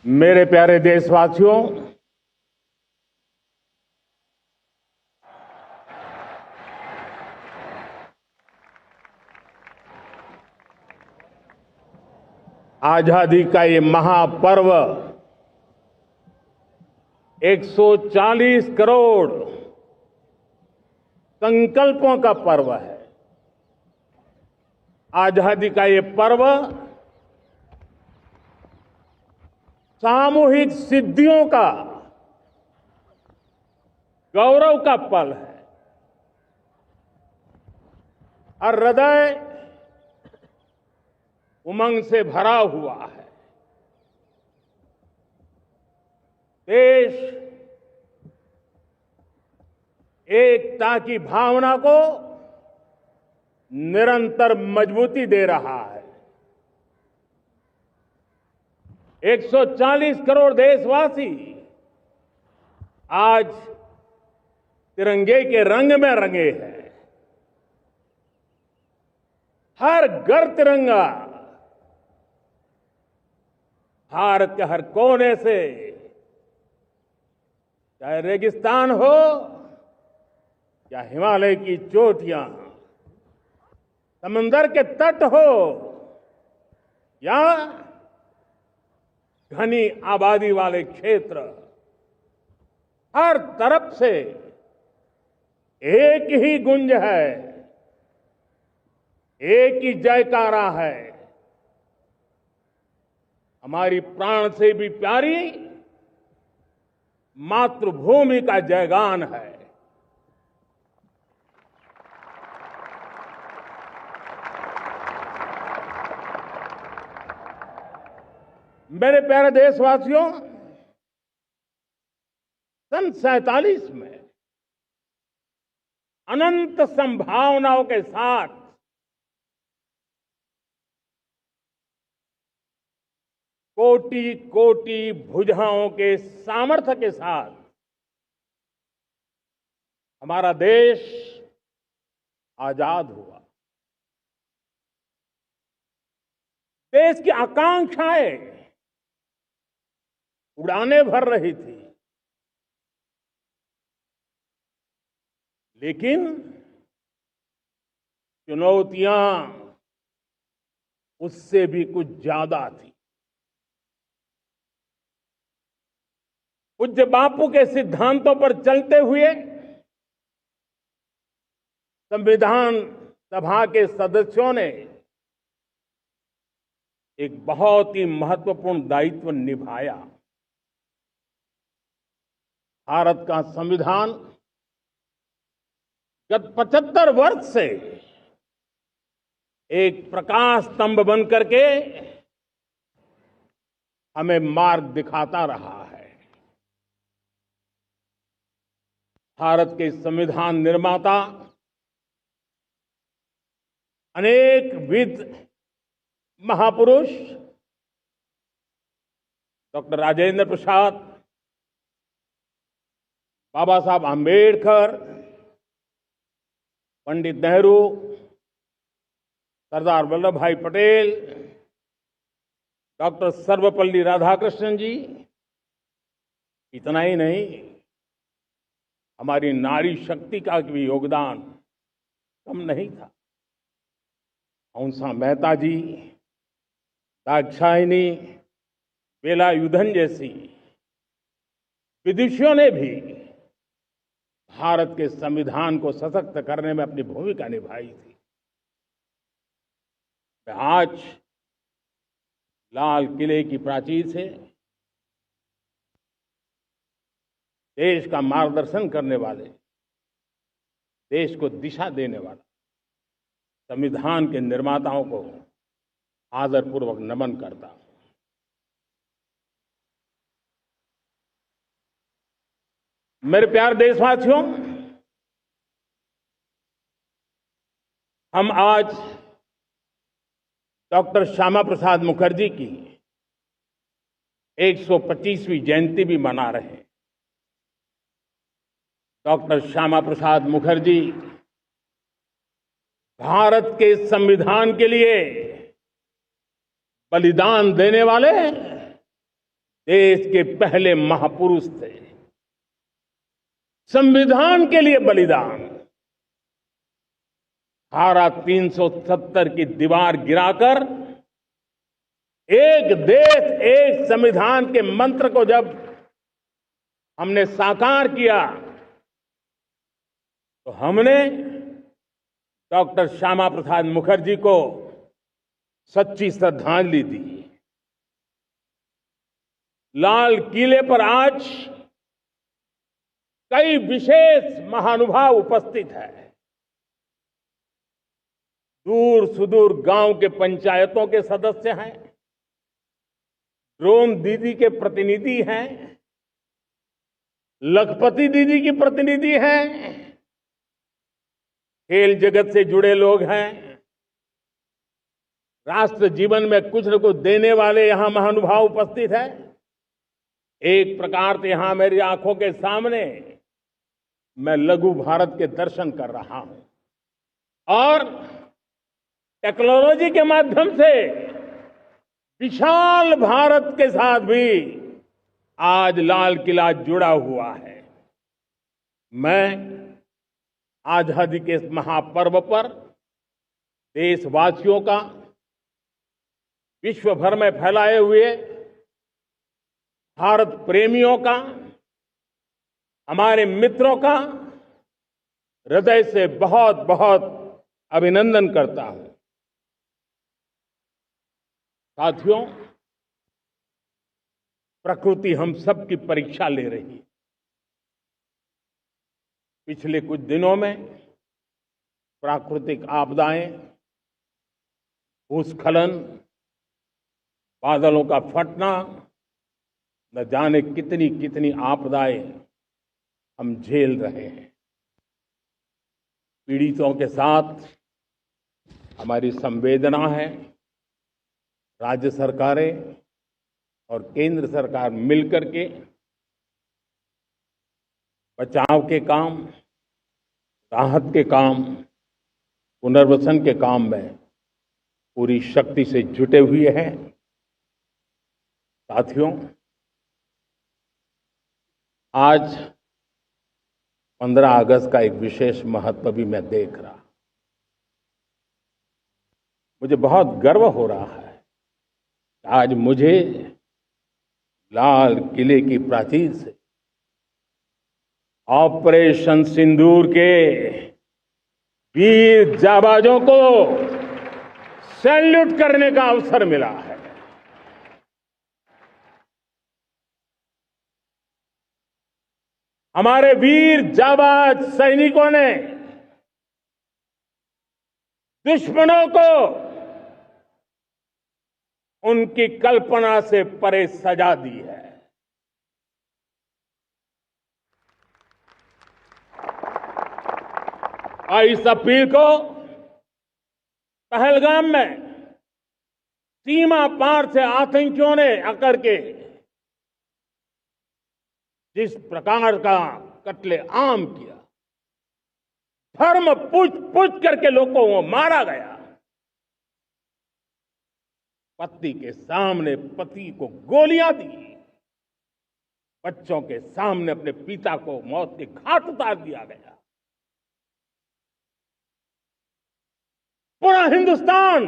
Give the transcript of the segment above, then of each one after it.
मेरे प्यारे देशवासियों, आजादी का ये महापर्व 140 करोड़ संकल्पों का पर्व है। आजादी का ये पर्व सामूहिक सिद्धियों का गौरव का पल है और हृदय उमंग से भरा हुआ है। देश एकता की भावना को निरंतर मजबूती दे रहा है। 140 करोड़ देशवासी आज तिरंगे के रंग में रंगे हैं। हर घर तिरंगा, भारत के हर कोने से, चाहे रेगिस्तान हो या हिमालय की चोटियां, समंदर के तट हो या घनी आबादी वाले क्षेत्र, हर तरफ से एक ही गुंज है, एक ही जयकारा है। हमारी प्राण से भी प्यारी मातृभूमि का जयगान है। मेरे प्यारे देशवासियों, सन 47 में अनंत संभावनाओं के साथ कोटि कोटि भुजाओं के सामर्थ्य के साथ हमारा देश आजाद हुआ। देश की आकांक्षाएं उड़ाने भर रही थी, लेकिन चुनौतियां उससे भी कुछ ज्यादा थी। पूज्य बापू के सिद्धांतों पर चलते हुए संविधान सभा के सदस्यों ने एक बहुत ही महत्वपूर्ण दायित्व निभाया। भारत का संविधान गत 75 वर्ष से एक प्रकाश स्तंभ बन करके हमें मार्ग दिखाता रहा है। भारत के संविधान निर्माता अनेक विद महापुरुष डॉक्टर राजेंद्र प्रसाद, बाबा साहब आंबेडकर, पंडित नेहरू, सरदार वल्लभ भाई पटेल, डॉक्टर सर्वपल्ली राधाकृष्णन जी, इतना ही नहीं, हमारी नारी शक्ति का भी योगदान कम नहीं था। हंसा मेहता जी, दाक्षायणी, वेलायुधन जैसी विदुषियों ने भी भारत के संविधान को सशक्त करने में अपनी भूमिका निभाई थी। आज लाल किले की प्राचीर से देश का मार्गदर्शन करने वाले, देश को दिशा देने वाला संविधान के निर्माताओं को आदरपूर्वक नमन करता हूं। मेरे प्यारे देशवासियों, हम आज डॉक्टर श्यामा प्रसाद मुखर्जी की 125वीं जयंती भी मना रहे हैं। डॉक्टर श्यामा प्रसाद मुखर्जी भारत के संविधान के लिए बलिदान देने वाले देश के पहले महापुरुष थे। संविधान के लिए बलिदान, धारा 370 की दीवार गिराकर एक देश एक संविधान के मंत्र को जब हमने साकार किया तो हमने डॉक्टर श्यामा प्रसाद मुखर्जी को सच्ची श्रद्धांजलि दी। लाल किले पर आज कई विशेष महानुभाव उपस्थित हैं। दूर सुदूर गांव के पंचायतों के सदस्य हैं, ड्रोन दीदी के प्रतिनिधि हैं, लखपति दीदी की प्रतिनिधि हैं, खेल जगत से जुड़े लोग हैं, राष्ट्र जीवन में कुछ न कुछ देने वाले यहां महानुभाव उपस्थित हैं। एक प्रकार से यहां मेरी आंखों के सामने मैं लघु भारत के दर्शन कर रहा हूं और टेक्नोलॉजी के माध्यम से विशाल भारत के साथ भी आज लाल किला जुड़ा हुआ है। मैं आजादी के इस महापर्व पर देशवासियों का, विश्व भर में फैलाए हुए भारत प्रेमियों का, हमारे मित्रों का हृदय से बहुत बहुत अभिनंदन करता हूं। साथियों, प्रकृति हम सब की परीक्षा ले रही है। पिछले कुछ दिनों में प्राकृतिक आपदाएं, भूस्खलन, बादलों का फटना, न जाने कितनी कितनी आपदाएं हम झेल रहे हैं। पीड़ितों के साथ हमारी संवेदना है। राज्य सरकारें और केंद्र सरकार मिलकर के बचाव के काम, राहत के काम, पुनर्वसन के काम में पूरी शक्ति से जुटे हुए हैं। साथियों, आज 15 अगस्त का एक विशेष महत्व भी मैं देख रहा। मुझे बहुत गर्व हो रहा है। आज मुझे लाल किले की प्राचीर से ऑपरेशन सिंदूर के वीर जाबाजों को सैल्यूट करने का अवसर मिला है। हमारे वीर जाबाज सैनिकों ने दुश्मनों को उनकी कल्पना से परे सजा दी है। 22 अप्रैल को पहलगाम में सीमा पार से आतंकियों ने आकर के जिस प्रकार का कत्ले आम किया, धर्म पूछ करके लोगों को मारा गया। पत्नी के सामने पति को गोलियां दी, बच्चों के सामने अपने पिता को मौत के घाट उतार दिया गया। पूरा हिंदुस्तान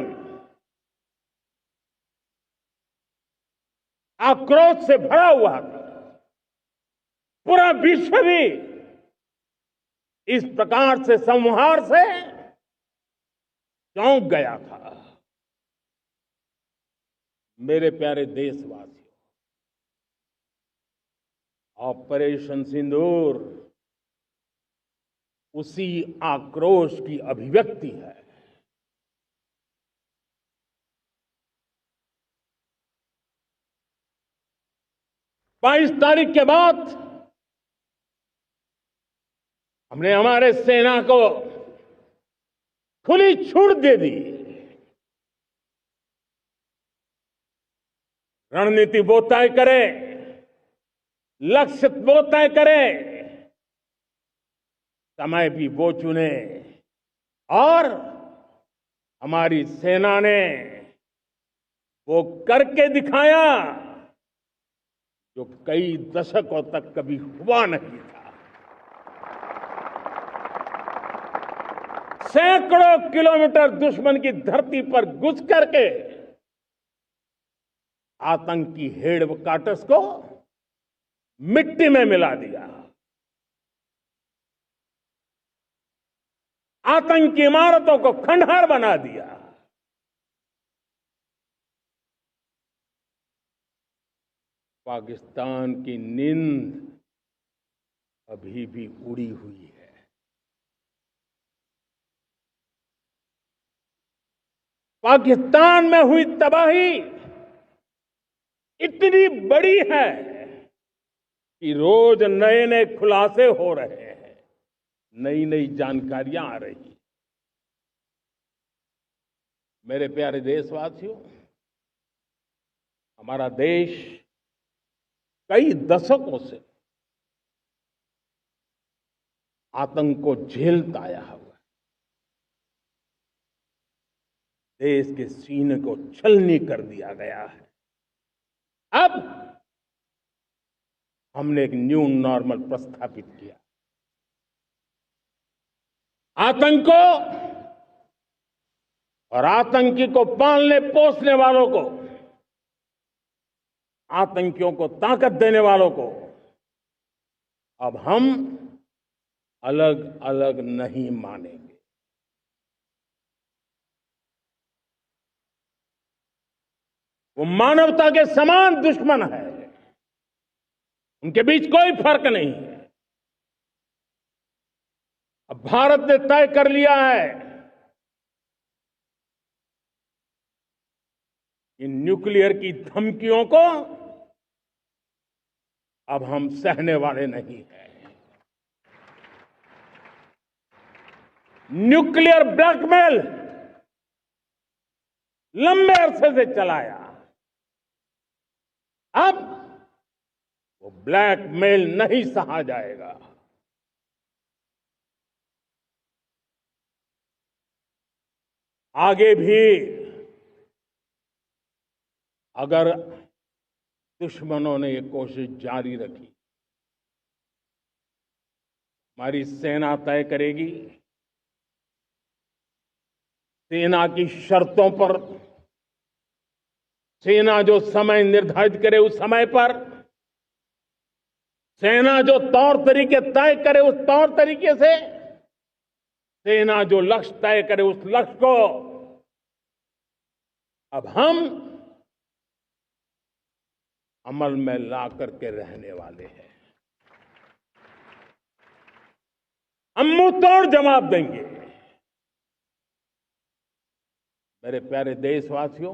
आक्रोश से भरा हुआ था। पूरा विश्व भी इस प्रकार से संहार से चौंक गया था। मेरे प्यारे देशवासियों, ऑपरेशन सिंदूर उसी आक्रोश की अभिव्यक्ति है। बाईस तारीख के बाद हमने हमारे सेना को खुली छूट दे दी। रणनीति वो तय करे, लक्ष्य वो तय करे, समय भी वो चुने और हमारी सेना ने वो करके दिखाया। जो कई दशकों तक कभी हुआ नहीं था। सैकड़ों किलोमीटर दुश्मन की धरती पर घुस करके आतंकी हेडक्वार्टर्स को मिट्टी में मिला दिया, आतंकी इमारतों को खंडहर बना दिया। पाकिस्तान की नींद अभी भी उड़ी हुई है। पाकिस्तान में हुई तबाही इतनी बड़ी है कि रोज नए नए खुलासे हो रहे हैं, नई नई जानकारियां आ रही हैं। मेरे प्यारे देशवासियों, हमारा देश कई दशकों से आतंक को झेलता आया हुआ है। देश के सीने को छलनी कर दिया गया है। अब हमने एक न्यू नॉर्मल प्रस्थापित किया। आतंक को और आतंकी को पालने पोसने वालों को, आतंकियों को ताकत देने वालों को अब हम अलग अलग नहीं मानेंगे। वो मानवता के समान दुश्मन है, उनके बीच कोई फर्क नहीं है। अब भारत ने तय कर लिया है कि न्यूक्लियर की धमकियों को अब हम सहने वाले नहीं हैं। न्यूक्लियर ब्लैकमेल लंबे अरसे से चलाया, अब वो ब्लैकमेल नहीं सहा जाएगा। आगे भी अगर दुश्मनों ने ये कोशिश जारी रखी, हमारी सेना तय करेगी, सेना की शर्तों पर, सेना जो समय निर्धारित करे उस समय पर, सेना जो तौर तरीके तय करे उस तौर तरीके से, सेना जो लक्ष्य तय करे उस लक्ष्य को अब हम अमल में ला करके रहने वाले हैं। हम मुंह तोड़ जवाब देंगे। मेरे प्यारे देशवासियों,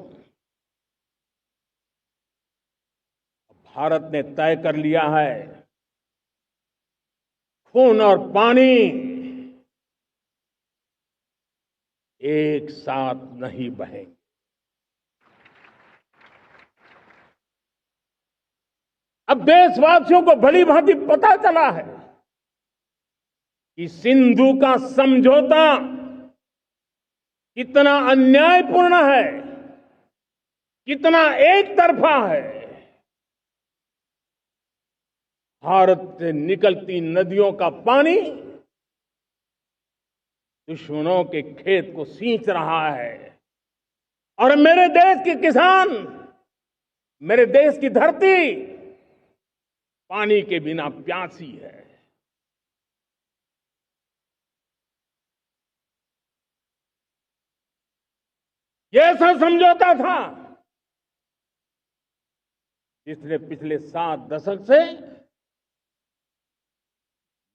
भारत ने तय कर लिया है, खून और पानी एक साथ नहीं बहेंगे। अब देशवासियों को भली भांति पता चला है कि सिंधु का समझौता कितना अन्यायपूर्ण है, कितना एक तरफा है। भारत से निकलती नदियों का पानी दुश्मनों के खेत को सींच रहा है और मेरे देश के किसान, मेरे देश की धरती पानी के बिना प्यासी है। ये ऐसा समझौता था जिसने पिछले 7 दशक से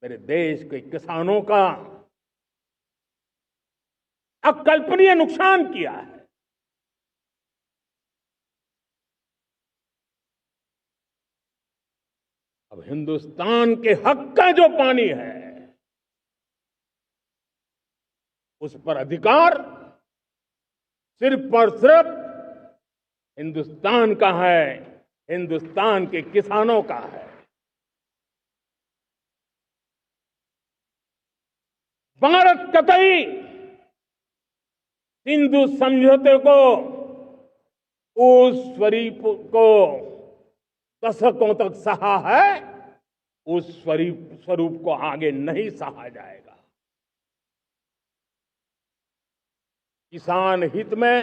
मेरे देश के किसानों का अकल्पनीय नुकसान किया है। अब हिंदुस्तान के हक का जो पानी है उस पर अधिकार सिर्फ और सिर्फ हिंदुस्तान का है, हिंदुस्तान के किसानों का है। भारत कतई सिंधु समझौते को, उस स्वरूप को दशकों तक सहा है, उस स्वरूप को आगे नहीं सहा जाएगा। किसान हित में,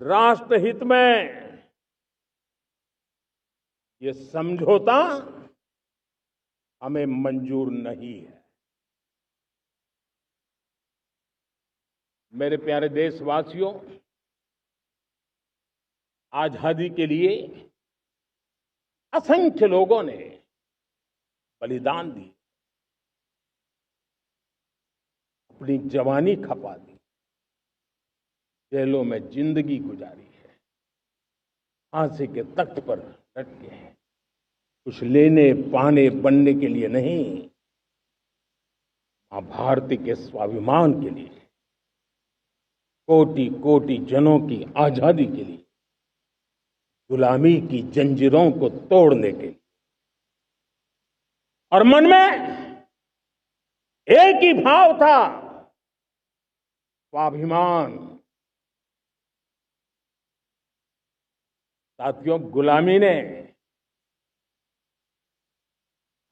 राष्ट्र हित में ये समझौता हमें मंजूर नहीं है। मेरे प्यारे देशवासियों, आजादी के लिए असंख्य लोगों ने बलिदान दी, अपनी जवानी खपा दी, जेलों में जिंदगी गुजारी है, फांसी के तख्त पर लटके हैं, कुछ लेने पाने बनने के लिए नहीं, मां भारती के स्वाभिमान के लिए, कोटि कोटि जनों की आजादी के लिए, गुलामी की जंजीरों को तोड़ने के लिए। और मन में एक ही भाव था, स्वाभिमान। साथियों, गुलामी ने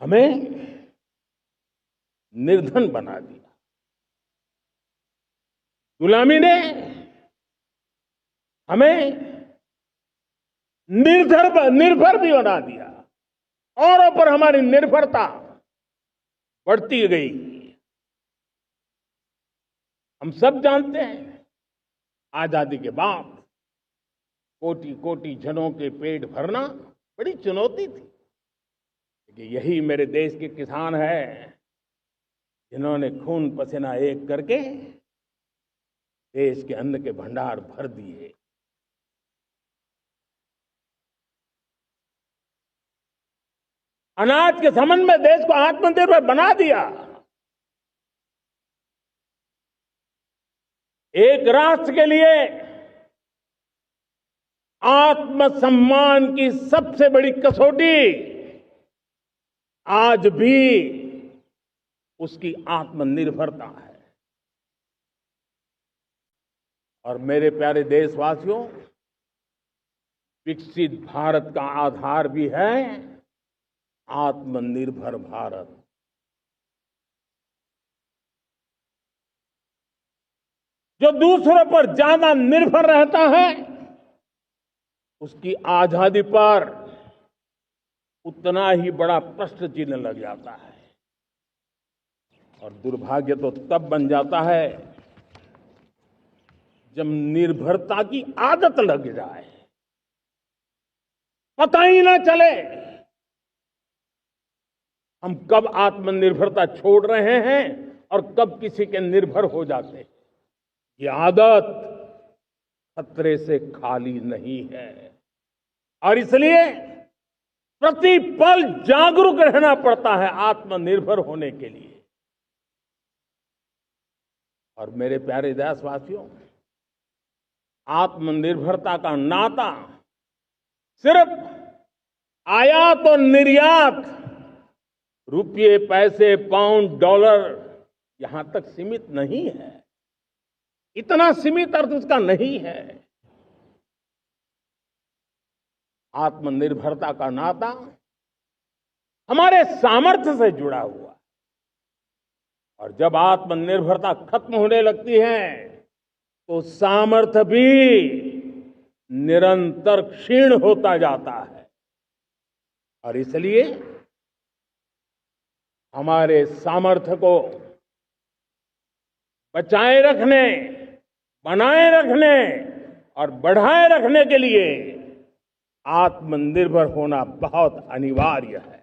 हमें निर्धन बना दिया, गुलामी ने हमें निर्भर भी बना दिया, औरों पर हमारी निर्भरता बढ़ती गई। हम सब जानते हैं, आजादी के बाद कोटि कोटि जनों के पेट भरना बड़ी चुनौती थी, लेकिन यही मेरे देश के किसान हैं जिन्होंने खून पसीना एक करके देश के अन्न के भंडार भर दिए। अनाज के संबंध में देश को आत्मनिर्भर बना दिया। एक राष्ट्र के लिए आत्मसम्मान की सबसे बड़ी कसौटी आज भी उसकी आत्मनिर्भरता है। और मेरे प्यारे देशवासियों, विकसित भारत का आधार भी है आत्मनिर्भर भारत। जो दूसरों पर ज्यादा निर्भर रहता है, उसकी आजादी पर उतना ही बड़ा प्रश्न चिन्ह लग जाता है। और दुर्भाग्य तो तब बन जाता है जब निर्भरता की आदत लग जाए, पता ही ना चले हम कब आत्मनिर्भरता छोड़ रहे हैं और कब किसी के निर्भर हो जाते हैं। ये आदत खतरे से खाली नहीं है और इसलिए प्रतिपल जागरूक रहना पड़ता है आत्मनिर्भर होने के लिए। और मेरे प्यारे देशवासियों, आत्मनिर्भरता का नाता सिर्फ आयात और निर्यात, रुपये, पैसे, पाउंड, डॉलर यहां तक सीमित नहीं है। इतना सीमित अर्थ उसका नहीं है। आत्मनिर्भरता का नाता हमारे सामर्थ्य से जुड़ा हुआ है। और जब आत्मनिर्भरता खत्म होने लगती है तो सामर्थ्य भी निरंतर क्षीण होता जाता है। और इसलिए हमारे सामर्थ्य को बचाए रखने, बनाए रखने और बढ़ाए रखने के लिए आत्मनिर्भर होना बहुत अनिवार्य है।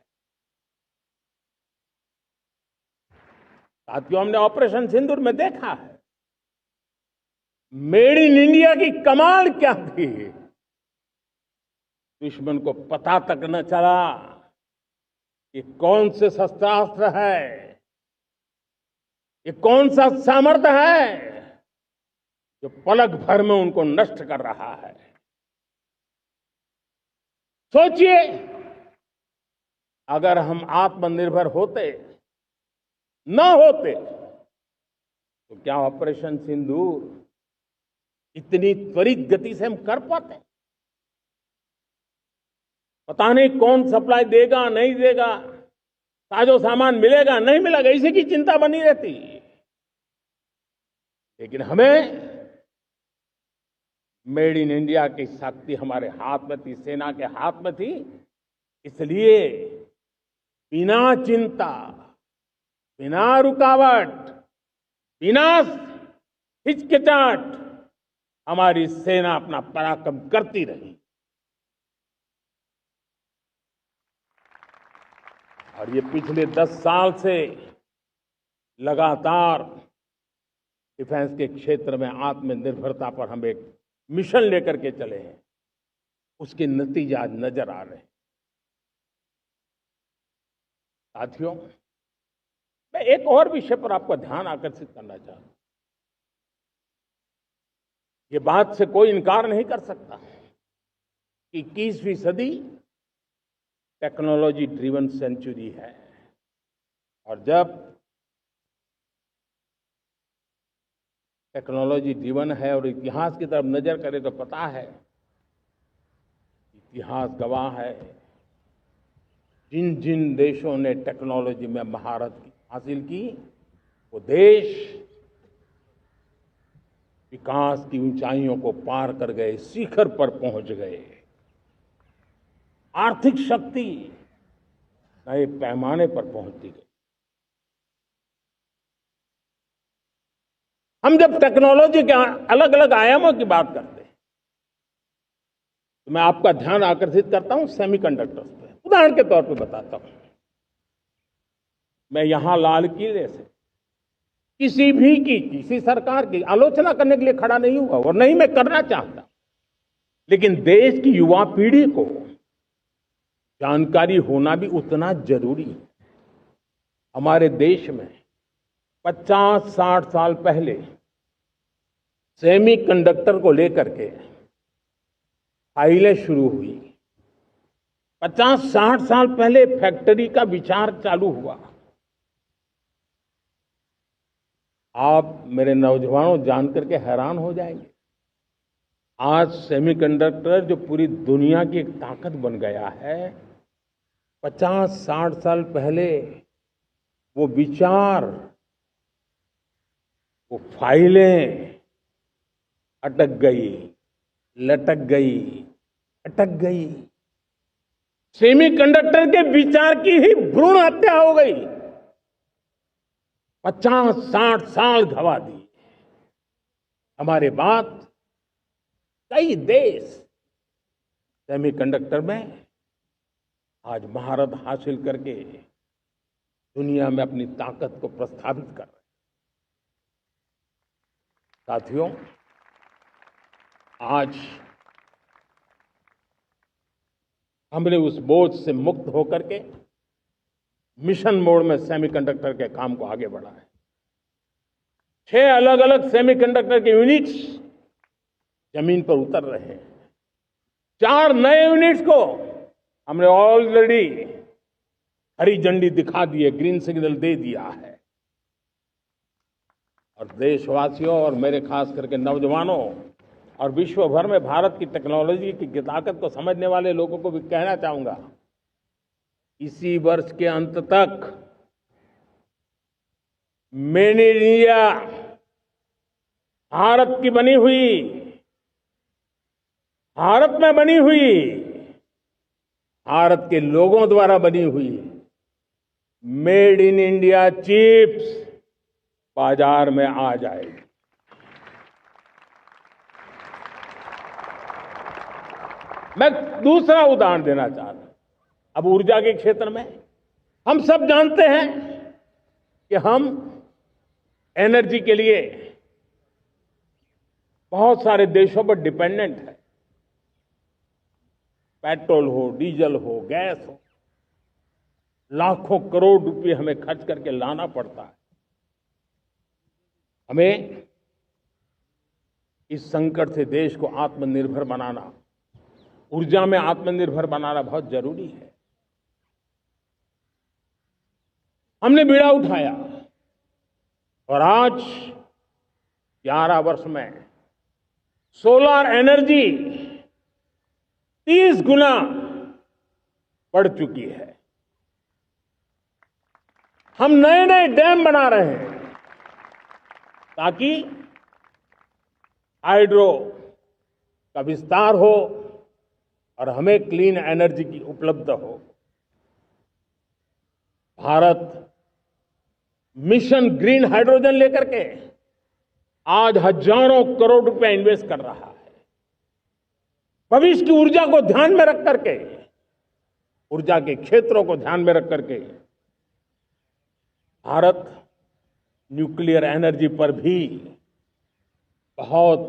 साथियों, हमने ऑपरेशन सिंदूर में देखा है मेड इन इंडिया की कमाल क्या थी। दुश्मन को पता तक न चला कि कौन से शस्त्रास्त्र है, ये कौन सा सामर्थ्य है जो पलक भर में उनको नष्ट कर रहा है। सोचिए, अगर हम आत्मनिर्भर होते न होते तो क्या ऑपरेशन सिंदूर इतनी त्वरित गति से हम कर पाते? पता नहीं कौन सप्लाई देगा नहीं देगा, साजो सामान मिलेगा नहीं मिलेगा, इसी की चिंता बनी रहती। लेकिन हमें मेड इन इंडिया की शक्ति हमारे हाथ में थी, सेना के हाथ में थी। इसलिए बिना चिंता, बिना रुकावट, बिना हिचकिचाहट हमारी सेना अपना पराक्रम करती रही। और ये पिछले 10 साल से लगातार डिफेंस के क्षेत्र में आत्मनिर्भरता पर हम एक मिशन लेकर के चले हैं, उसके नतीजे आज नजर आ रहे हैं। साथियों, मैं एक और विषय पर आपका ध्यान आकर्षित करना चाहता हूं। ये बात से कोई इनकार नहीं कर सकता कि 21वीं सदी टेक्नोलॉजी ड्रिवन सेंचुरी है। और जब टेक्नोलॉजी ड्रिवन है और इतिहास की तरफ नजर करें तो पता है, इतिहास गवाह है, जिन जिन देशों ने टेक्नोलॉजी में महारत हासिल की, वो देश विकास की ऊंचाइयों को पार कर गए, शिखर पर पहुंच गए। आर्थिक शक्ति नए पैमाने पर पहुंचती गई। हम जब टेक्नोलॉजी के अलग अलग आयामों की बात करते हैं तो मैं आपका ध्यान आकर्षित करता हूं सेमीकंडक्टर्स पे। उदाहरण के तौर पे बताता हूं, मैं यहां लाल किले से किसी सरकार की आलोचना करने के लिए खड़ा नहीं हुआ और नहीं मैं करना चाहता, लेकिन देश की युवा पीढ़ी को जानकारी होना भी उतना जरूरी है। हमारे देश में 50-60 साल पहले सेमीकंडक्टर को लेकर के फाइलें शुरू हुई। 50-60 साल पहले फैक्ट्री का विचार चालू हुआ। आप मेरे नौजवानों जानकर के हैरान हो जाएंगे, आज सेमीकंडक्टर जो पूरी दुनिया की एक ताकत बन गया है, 50-60 साल पहले वो विचार, वो फाइलें अटक गई, लटक गई, अटक गई। सेमीकंडक्टर के विचार की ही भ्रूण हत्या हो गई। 50-60 साल गवा दिए। हमारे बाद कई देश सेमीकंडक्टर में आज महारत हासिल करके दुनिया में अपनी ताकत को प्रस्थापित कर रहे हैं। साथियों, आज हमने उस बोझ से मुक्त होकर के मिशन मोड में सेमीकंडक्टर के काम को आगे बढ़ा है। 6 अलग अलग सेमीकंडक्टर के यूनिट्स जमीन पर उतर रहे हैं। 4 नए यूनिट्स को हमने ऑलरेडी हरी झंडी दिखा दी है, ग्रीन सिग्नल दे दिया है। और देशवासियों और मेरे खास करके नौजवानों और विश्व भर में भारत की टेक्नोलॉजी की ताकत को समझने वाले लोगों को भी कहना चाहूंगा, इसी वर्ष के अंत तक मेड इन इंडिया भारत की बनी हुई, भारत में बनी हुई, भारत के लोगों द्वारा बनी हुई मेड इन इंडिया चिप्स बाजार में आ जाएगी। मैं दूसरा उदाहरण देना चाहता हूं। अब ऊर्जा के क्षेत्र में हम सब जानते हैं कि हम एनर्जी के लिए बहुत सारे देशों पर डिपेंडेंट है। पेट्रोल हो, डीजल हो, गैस हो, लाखों करोड़ रुपए हमें खर्च करके लाना पड़ता है। हमें इस संकट से देश को आत्मनिर्भर बनाना, ऊर्जा में आत्मनिर्भर बनाना बहुत जरूरी है। हमने बीड़ा उठाया और आज 11 वर्ष में सोलर एनर्जी 30 गुना बढ़ चुकी है। हम नए नए डैम बना रहे हैं ताकि हाइड्रो का विस्तार हो और हमें क्लीन एनर्जी की उपलब्ध हो। भारत मिशन ग्रीन हाइड्रोजन लेकर के आज हजारों करोड़ रुपए इन्वेस्ट कर रहा है। भविष्य की ऊर्जा को ध्यान में रख करके, ऊर्जा के क्षेत्रों को ध्यान में रख करके भारत न्यूक्लियर एनर्जी पर भी बहुत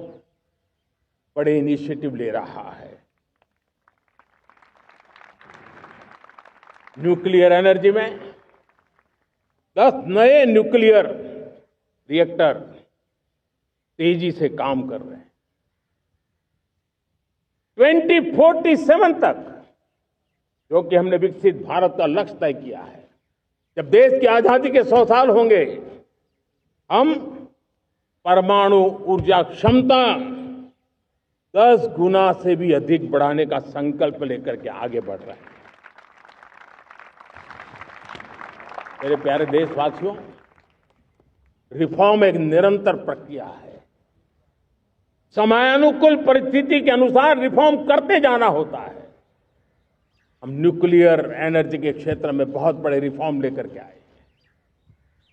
बड़े इनिशिएटिव ले रहा है। न्यूक्लियर एनर्जी में 10 नए न्यूक्लियर रिएक्टर तेजी से काम कर रहे हैं। 2047 तक, जो कि हमने विकसित भारत का लक्ष्य तय किया है, जब देश की आजादी के 100 साल होंगे, हम परमाणु ऊर्जा क्षमता 10 गुना से भी अधिक बढ़ाने का संकल्प लेकर के आगे बढ़ रहे हैं। मेरे प्यारे देशवासियों, रिफॉर्म एक निरंतर प्रक्रिया है। समयानुकूल परिस्थिति के अनुसार रिफॉर्म करते जाना होता है। हम न्यूक्लियर एनर्जी के क्षेत्र में बहुत बड़े रिफॉर्म लेकर के आए।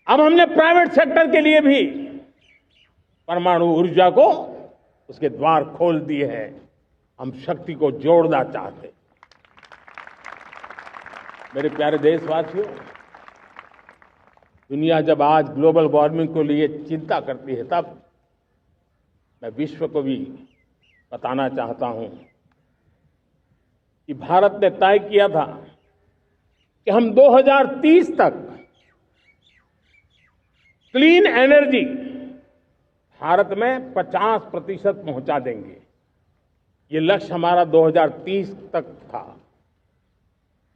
अब हमने प्राइवेट सेक्टर के लिए भी परमाणु ऊर्जा को उसके द्वार खोल दिए हैं। हम शक्ति को जोड़ना चाहते हैं। मेरे प्यारे देशवासियों, दुनिया जब आज ग्लोबल वार्मिंग को लिए चिंता करती है, तब मैं विश्व को भी बताना चाहता हूं कि भारत ने तय किया था कि हम 2030 तक क्लीन एनर्जी भारत में 50% पहुंचा देंगे। ये लक्ष्य हमारा 2030 तक था।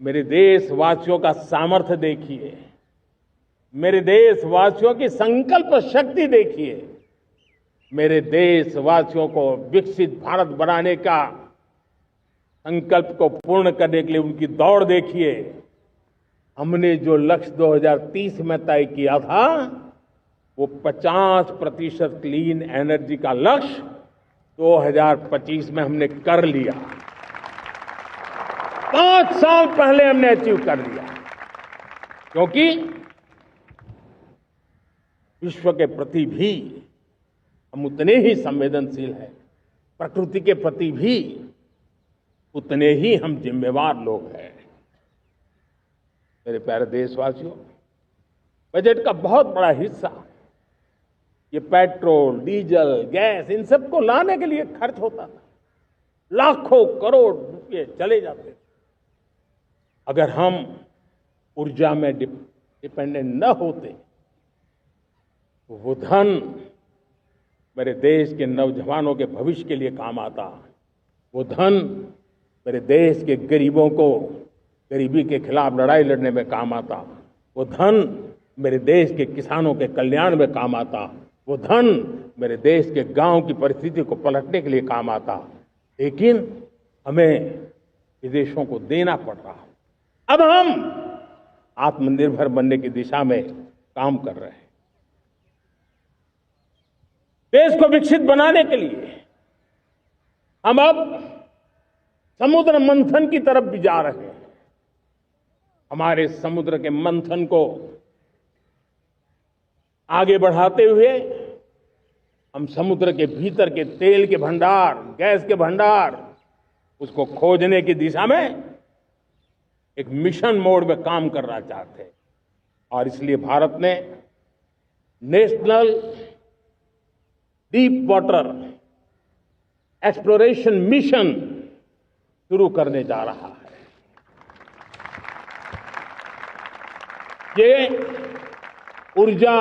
मेरे देशवासियों का सामर्थ्य देखिए, मेरे देशवासियों की संकल्प शक्ति देखिए, मेरे देशवासियों को विकसित भारत बनाने का संकल्प को पूर्ण करने के लिए उनकी दौड़ देखिए। हमने जो लक्ष्य 2030 में तय किया था, वो 50% क्लीन एनर्जी का लक्ष्य 2025 में हमने कर लिया। 5 साल पहले हमने अचीव कर लिया, क्योंकि विश्व के प्रति भी हम उतने ही संवेदनशील हैं, प्रकृति के प्रति भी उतने ही हम जिम्मेवार लोग हैं। मेरे प्यारे देशवासियों, बजट का बहुत बड़ा हिस्सा ये पेट्रोल, डीजल, गैस, इन सबको लाने के लिए खर्च होता था। लाखों करोड़ रुपए चले जाते थे। अगर हम ऊर्जा में डिपेंडेंट न होते, तो वो धन मेरे देश के नौजवानों के भविष्य के लिए काम आता। वो धन मेरे देश के गरीबों को गरीबी के खिलाफ लड़ाई लड़ने में काम आता। वो धन मेरे देश के किसानों के कल्याण में काम आता। वो धन मेरे देश के गांव की परिस्थिति को पलटने के लिए काम आता। लेकिन हमें विदेशों को देना पड़ रहा है। अब हम आत्मनिर्भर बनने की दिशा में काम कर रहे हैं। देश को विकसित बनाने के लिए हम अब समुद्र मंथन की तरफ भी जा रहे हैं। हमारे समुद्र के मंथन को आगे बढ़ाते हुए हम समुद्र के भीतर के तेल के भंडार, गैस के भंडार, उसको खोजने की दिशा में एक मिशन मोड में काम करना चाहते हैं। और इसलिए भारत ने national deep water exploration mission शुरू करने जा रहा है। ये ऊर्जा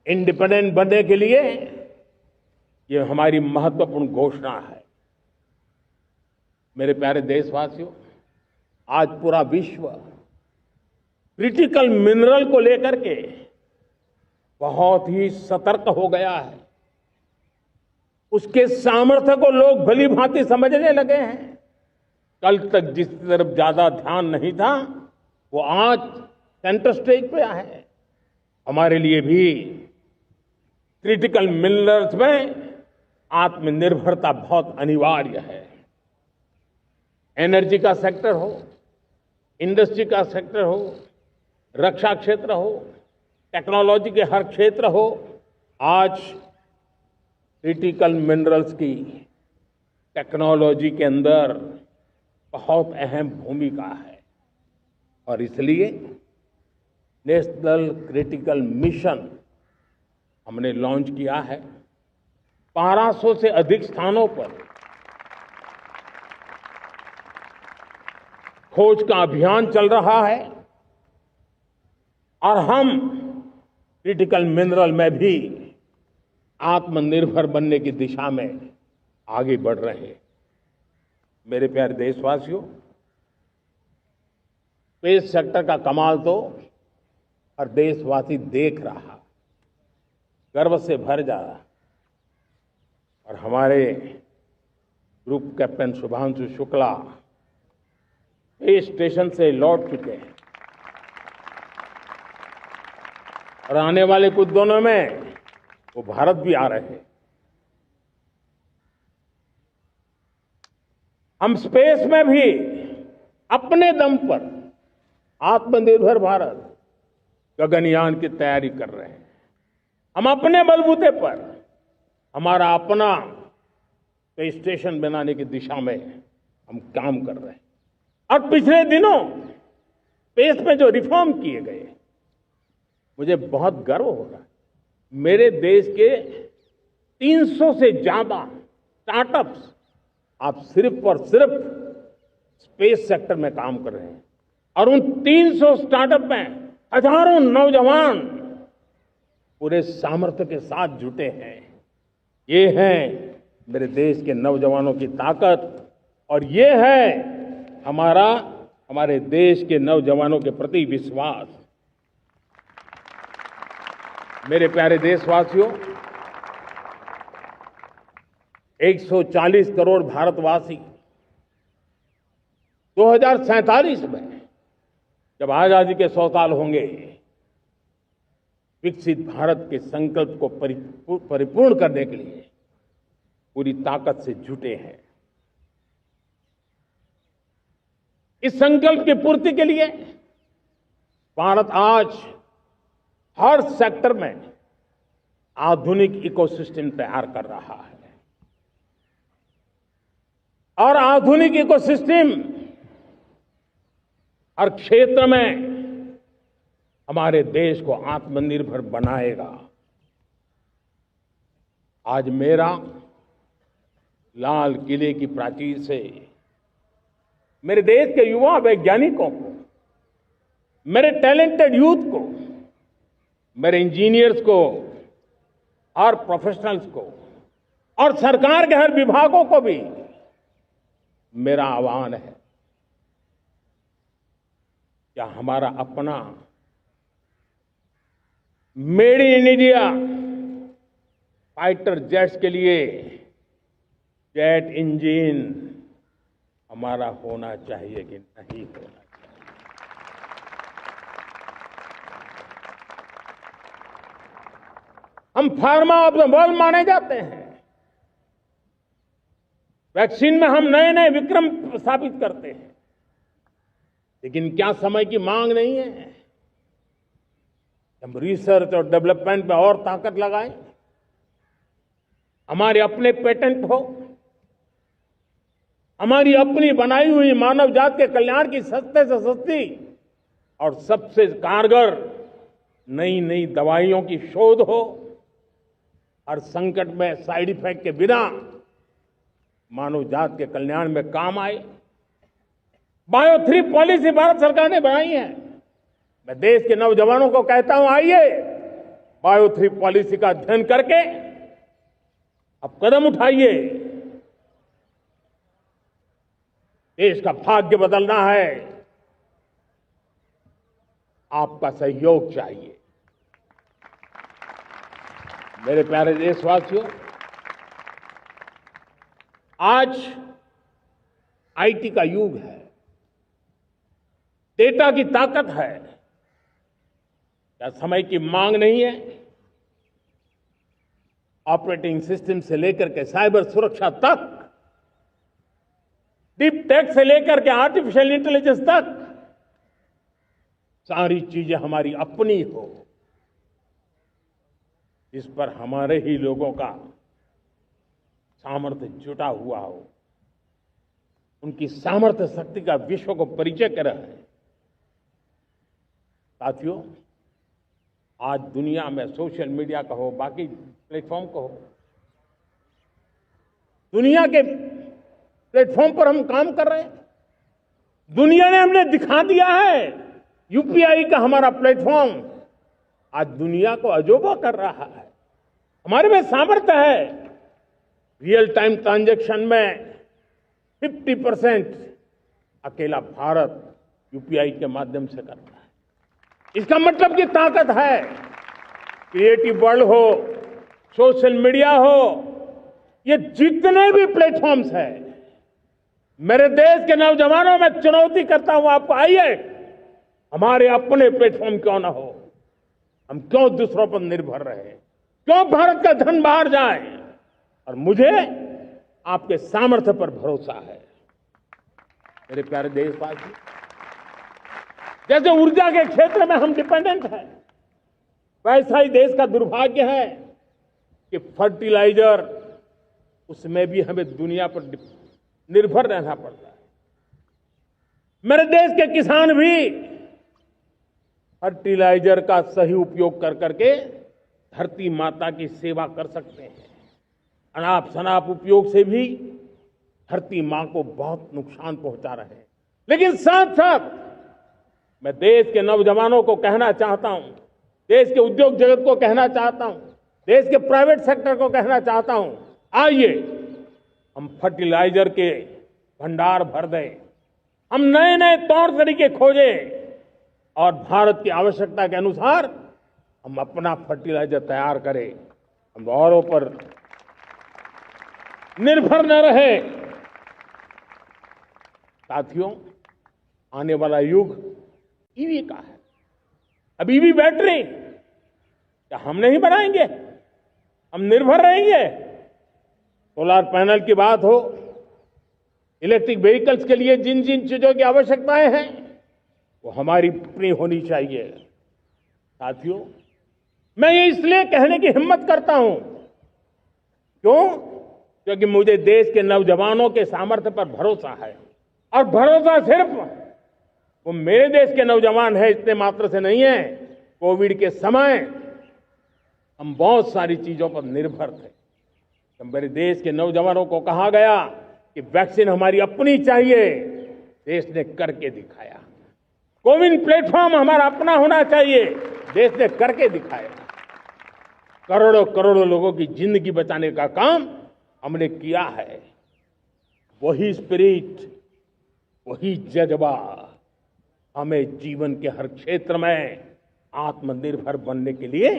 इंडिपेंडेंट बनने के लिए ये हमारी महत्वपूर्ण घोषणा है। मेरे प्यारे देशवासियों, आज पूरा विश्व क्रिटिकल मिनरल को लेकर के बहुत ही सतर्क हो गया है। उसके सामर्थ्य को लोग भली भांति समझने लगे हैं। कल तक जिस तरफ ज्यादा ध्यान नहीं था, वो आज सेंटर स्टेज पे है। हमारे लिए भी क्रिटिकल मिनरल्स में आत्मनिर्भरता बहुत अनिवार्य है। एनर्जी का सेक्टर हो, इंडस्ट्री का सेक्टर हो, रक्षा क्षेत्र हो, टेक्नोलॉजी के हर क्षेत्र हो, आज क्रिटिकल मिनरल्स की टेक्नोलॉजी के अंदर बहुत अहम भूमिका है। और इसलिए नेशनल क्रिटिकल मिशन हमने लॉन्च किया है। 1200 से अधिक स्थानों पर खोज का अभियान चल रहा है और हम क्रिटिकल मिनरल में भी आत्मनिर्भर बनने की दिशा में आगे बढ़ रहे हैं। मेरे प्यारे देशवासियों, स्पेस सेक्टर का कमाल तो हर देशवासी देख रहा, गर्व से भर जा रहा। और हमारे group captain Shubhanshu Shukla space station से लौट चुके हैं और आने वाले कुछ दिनों में वो भारत भी आ रहे हैं। हम स्पेस में भी अपने दम पर आत्मनिर्भर भारत गगनयान की तैयारी कर रहे हैं। हम अपने बलबूते पर हमारा अपना स्पेस स्टेशन बनाने की दिशा में हम काम कर रहे हैं। और पिछले दिनों स्पेस में जो रिफॉर्म किए गए, मुझे बहुत गर्व हो रहा है। मेरे देश के 300 से ज्यादा स्टार्टअप्स आप सिर्फ और सिर्फ स्पेस सेक्टर में काम कर रहे हैं और उन 300 स्टार्टअप में हजारों नौजवान पूरे सामर्थ्य के साथ जुटे हैं। ये है मेरे देश के नौजवानों की ताकत और ये है हमारे देश के नौजवानों के प्रति विश्वास। मेरे प्यारे देशवासियों, 140 करोड़ भारतवासी 2047 में जब आजादी के 100 साल होंगे, विकसित भारत के संकल्प को परिपूर्ण करने के लिए पूरी ताकत से जुटे हैं। इस संकल्प की पूर्ति के लिए भारत आज हर सेक्टर में आधुनिक इकोसिस्टम तैयार कर रहा है और आधुनिक इकोसिस्टम हर क्षेत्र में हमारे देश को आत्मनिर्भर बनाएगा। आज मेरा लाल किले की प्राचीर से मेरे देश के युवा वैज्ञानिकों को, मेरे टैलेंटेड यूथ को, मेरे इंजीनियर्स को और प्रोफेशनल्स को और सरकार के हर विभागों को भी मेरा आह्वान है, क्या हमारा अपना made in India fighter jets के लिए जेट इंजन हमारा होना चाहिए कि नहीं होना चाहिए? हम फार्मा ऑफ द वर्ल्ड माने जाते हैं। वैक्सीन में हम नए नए विक्रम स्थापित करते हैं, लेकिन क्या समय की मांग नहीं है? हम रिसर्च और डेवलपमेंट में और ताकत लगाएं, हमारे अपने पेटेंट हो, हमारी अपनी बनाई हुई मानव जात के कल्याण की सस्ते से सस्ती और सबसे कारगर नई नई दवाइयों की शोध हो और संकट में साइड इफेक्ट के बिना मानव जात के कल्याण में काम आए। बायो 3 पॉलिसी भारत सरकार ने बनाई है। मैं देश के नौजवानों को कहता हूं, आइए बायो 3 पॉलिसी का अध्ययन करके अब कदम उठाइए। देश का भाग्य बदलना है, आपका सहयोग चाहिए। मेरे प्यारे देशवासियों, आज आईटी का युग है, डेटा की ताकत है। क्या समय की मांग नहीं है? ऑपरेटिंग सिस्टम से लेकर के साइबर सुरक्षा तक, डीप टेक से लेकर के आर्टिफिशियल इंटेलिजेंस तक, सारी चीजें हमारी अपनी हो, इस पर हमारे ही लोगों का सामर्थ्य जुटा हुआ हो, उनकी सामर्थ्य शक्ति का विश्व को परिचय कराए। साथियों, आज दुनिया में सोशल मीडिया कहो, बाकी प्लेटफॉर्म कहो, दुनिया के प्लेटफॉर्म पर हम काम कर रहे हैं। दुनिया ने हमने दिखा दिया है, यूपीआई का हमारा प्लेटफॉर्म आज दुनिया को अजोबा कर रहा है। हमारे में सामर्थ्य है। रियल टाइम ट्रांजैक्शन में 50% अकेला भारत यूपीआई के माध्यम से करता है। इसका मतलब की ताकत है। क्रिएटिव वर्ल्ड हो, सोशल मीडिया हो, ये जितने भी प्लेटफॉर्म्स हैं, मेरे देश के नौजवानों में चुनौती करता हूं आपको, आइए हमारे अपने प्लेटफॉर्म क्यों ना हो, हम क्यों दूसरों पर निर्भर रहे, क्यों भारत का धन बाहर जाए। और मुझे आपके सामर्थ्य पर भरोसा है। मेरे प्यारे देशवासी, जैसे ऊर्जा के क्षेत्र में हम डिपेंडेंट हैं, वैसा ही देश का दुर्भाग्य है कि फर्टिलाइजर, उसमें भी हमें दुनिया पर निर्भर रहना पड़ता है। मेरे देश के किसान भी फर्टिलाइजर का सही उपयोग कर करके धरती माता की सेवा कर सकते हैं। अनाप शनाप उपयोग से भी धरती मां को बहुत नुकसान पहुंचा रहे हैं। लेकिन साथ साथ मैं देश के नौजवानों को कहना चाहता हूं, देश के उद्योग जगत को कहना चाहता हूं, देश के प्राइवेट सेक्टर को कहना चाहता हूं, आइए हम फर्टिलाइजर के भंडार भर दें, हम नए नए तौर तरीके खोजें और भारत की आवश्यकता के अनुसार हम अपना फर्टिलाइजर तैयार करें। हम औरों पर निर्भर न रहे। साथियों, आने वाला युग ईवी का है। अब ईवी बैटरी क्या हम नहीं बनाएंगे? हम निर्भर रहेंगे? सोलर पैनल की बात हो, इलेक्ट्रिक व्हीकल्स के लिए जिन जिन चीजों की आवश्यकताएं हैं, वो हमारी अपनी होनी चाहिए। साथियों, मैं ये इसलिए कहने की हिम्मत करता हूं, क्यों? क्योंकि मुझे देश के नौजवानों के सामर्थ्य पर भरोसा है। और भरोसा सिर्फ वो मेरे देश के नौजवान है इतने मात्र से नहीं है। कोविड के समय हम बहुत सारी चीजों पर निर्भर थे। तो मेरे देश के नौजवानों को कहा गया कि वैक्सीन हमारी अपनी चाहिए, देश ने करके दिखाया। कोविन प्लेटफॉर्म हमारा अपना होना चाहिए, देश ने करके दिखाया। करोड़ों करोड़ों लोगों की जिंदगी बचाने का काम हमने किया है। वही स्पिरिट, वही जज्बा हमें जीवन के हर क्षेत्र में आत्मनिर्भर बनने के लिए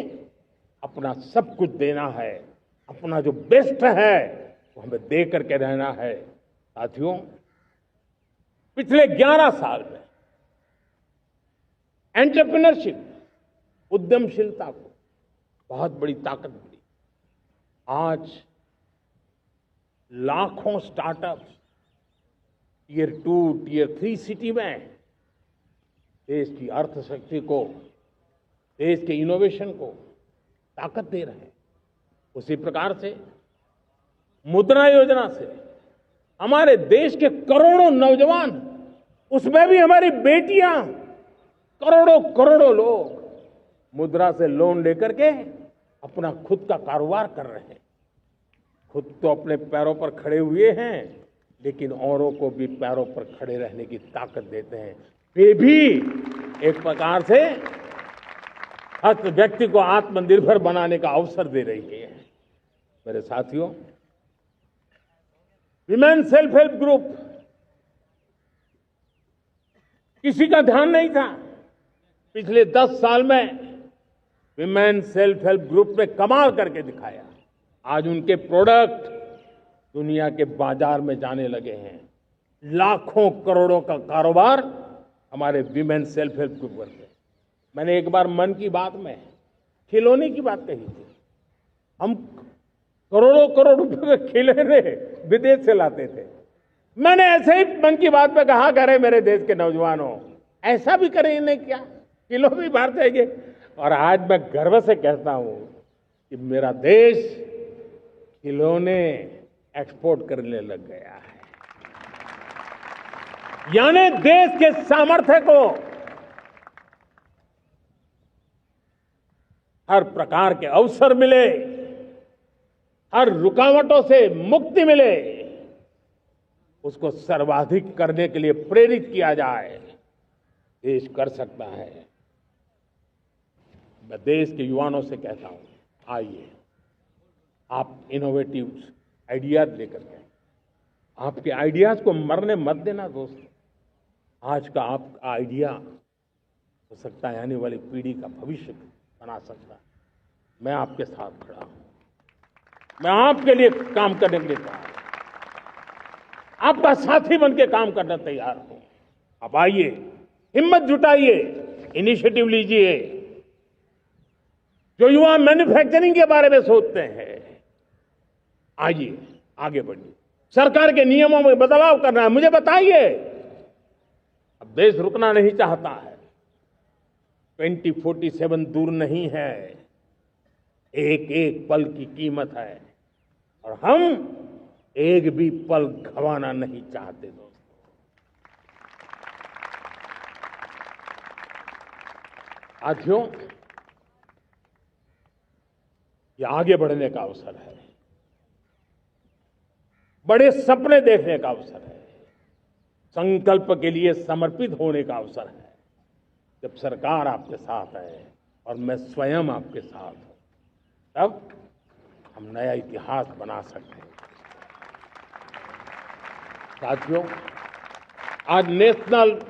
अपना सब कुछ देना है। अपना जो बेस्ट है वो हमें दे करके रहना है। साथियों, पिछले 11 साल में एंटरप्रेन्योरशिप, उद्यमशीलता को बहुत बड़ी ताकत मिली। आज लाखों स्टार्टअप्स टियर 2, टियर 3 सिटी में देश की अर्थशक्ति को, देश के इनोवेशन को ताकत दे रहे हैं। उसी प्रकार से मुद्रा योजना से हमारे देश के करोड़ों नौजवान, उसमें भी हमारी बेटियां, करोड़ों करोड़ों लोग मुद्रा से लोन लेकर के अपना खुद का कारोबार कर रहे हैं। खुद तो अपने पैरों पर खड़े हुए हैं, लेकिन औरों को भी पैरों पर खड़े रहने की ताकत देते हैं। वे भी एक प्रकार से हर व्यक्ति को आत्मनिर्भर बनाने का अवसर दे रही है। मेरे साथियों, विमेन सेल्फ हेल्प ग्रुप, किसी का ध्यान नहीं था। पिछले 10 साल में विमेन सेल्फ हेल्प ग्रुप ने कमाल करके दिखाया। आज उनके प्रोडक्ट दुनिया के बाजार में जाने लगे हैं। लाखों करोड़ों का कारोबार हमारे विमेन सेल्फ हेल्प ग्रुप करते हैं। मैंने एक बार मन की बात में खिलौने की बात कही थी। हम करोड़ों करोड़ रुपए के खिलौने विदेश से लाते थे। मैंने ऐसे ही मन की बात में कहा, करे मेरे देश के नौजवानों, ऐसा भी करें इन्हें क्या, किलो भी बाहर जाएंगे। और आज मैं गर्व से कहता हूं कि मेरा देश खिलौने एक्सपोर्ट करने लग गया है। यानी देश के सामर्थ्य को हर प्रकार के अवसर मिले, हर रुकावटों से मुक्ति मिले, उसको सर्वाधिक करने के लिए प्रेरित किया जाए। देश कर सकता है। मैं देश के युवाओं से कहता हूं, आइए आप इनोवेटिव आइडियाज लेकर के, आपके आइडियाज को मरने मत देना दोस्तों। आज का आपका आइडिया हो सकता है आने वाली पीढ़ी का भविष्य बना सकता है। मैं आपके साथ खड़ा हूं, मैं आपके लिए काम करने के लिए तैयार हूं, आपका साथी बन के काम करना तैयार हूं। आप आइए, हिम्मत जुटाइए, इनिशिएटिव लीजिए। जो युवा मैन्युफैक्चरिंग के बारे में सोचते हैं, आइए आगे बढ़िए। सरकार के नियमों में बदलाव करना है, मुझे बताइए। अब देश रुकना नहीं चाहता है। 2047 दूर नहीं है, एक एक पल की कीमत है और हम एक भी पल गंवाना नहीं चाहते दोस्तों। साथियों, ये आगे बढ़ने का अवसर है, बड़े सपने देखने का अवसर है, संकल्प के लिए समर्पित होने का अवसर है। जब सरकार आपके साथ है और मैं स्वयं आपके साथ हूं, तब हम नया इतिहास बना सकते हैं। साथियों, आज नेशनल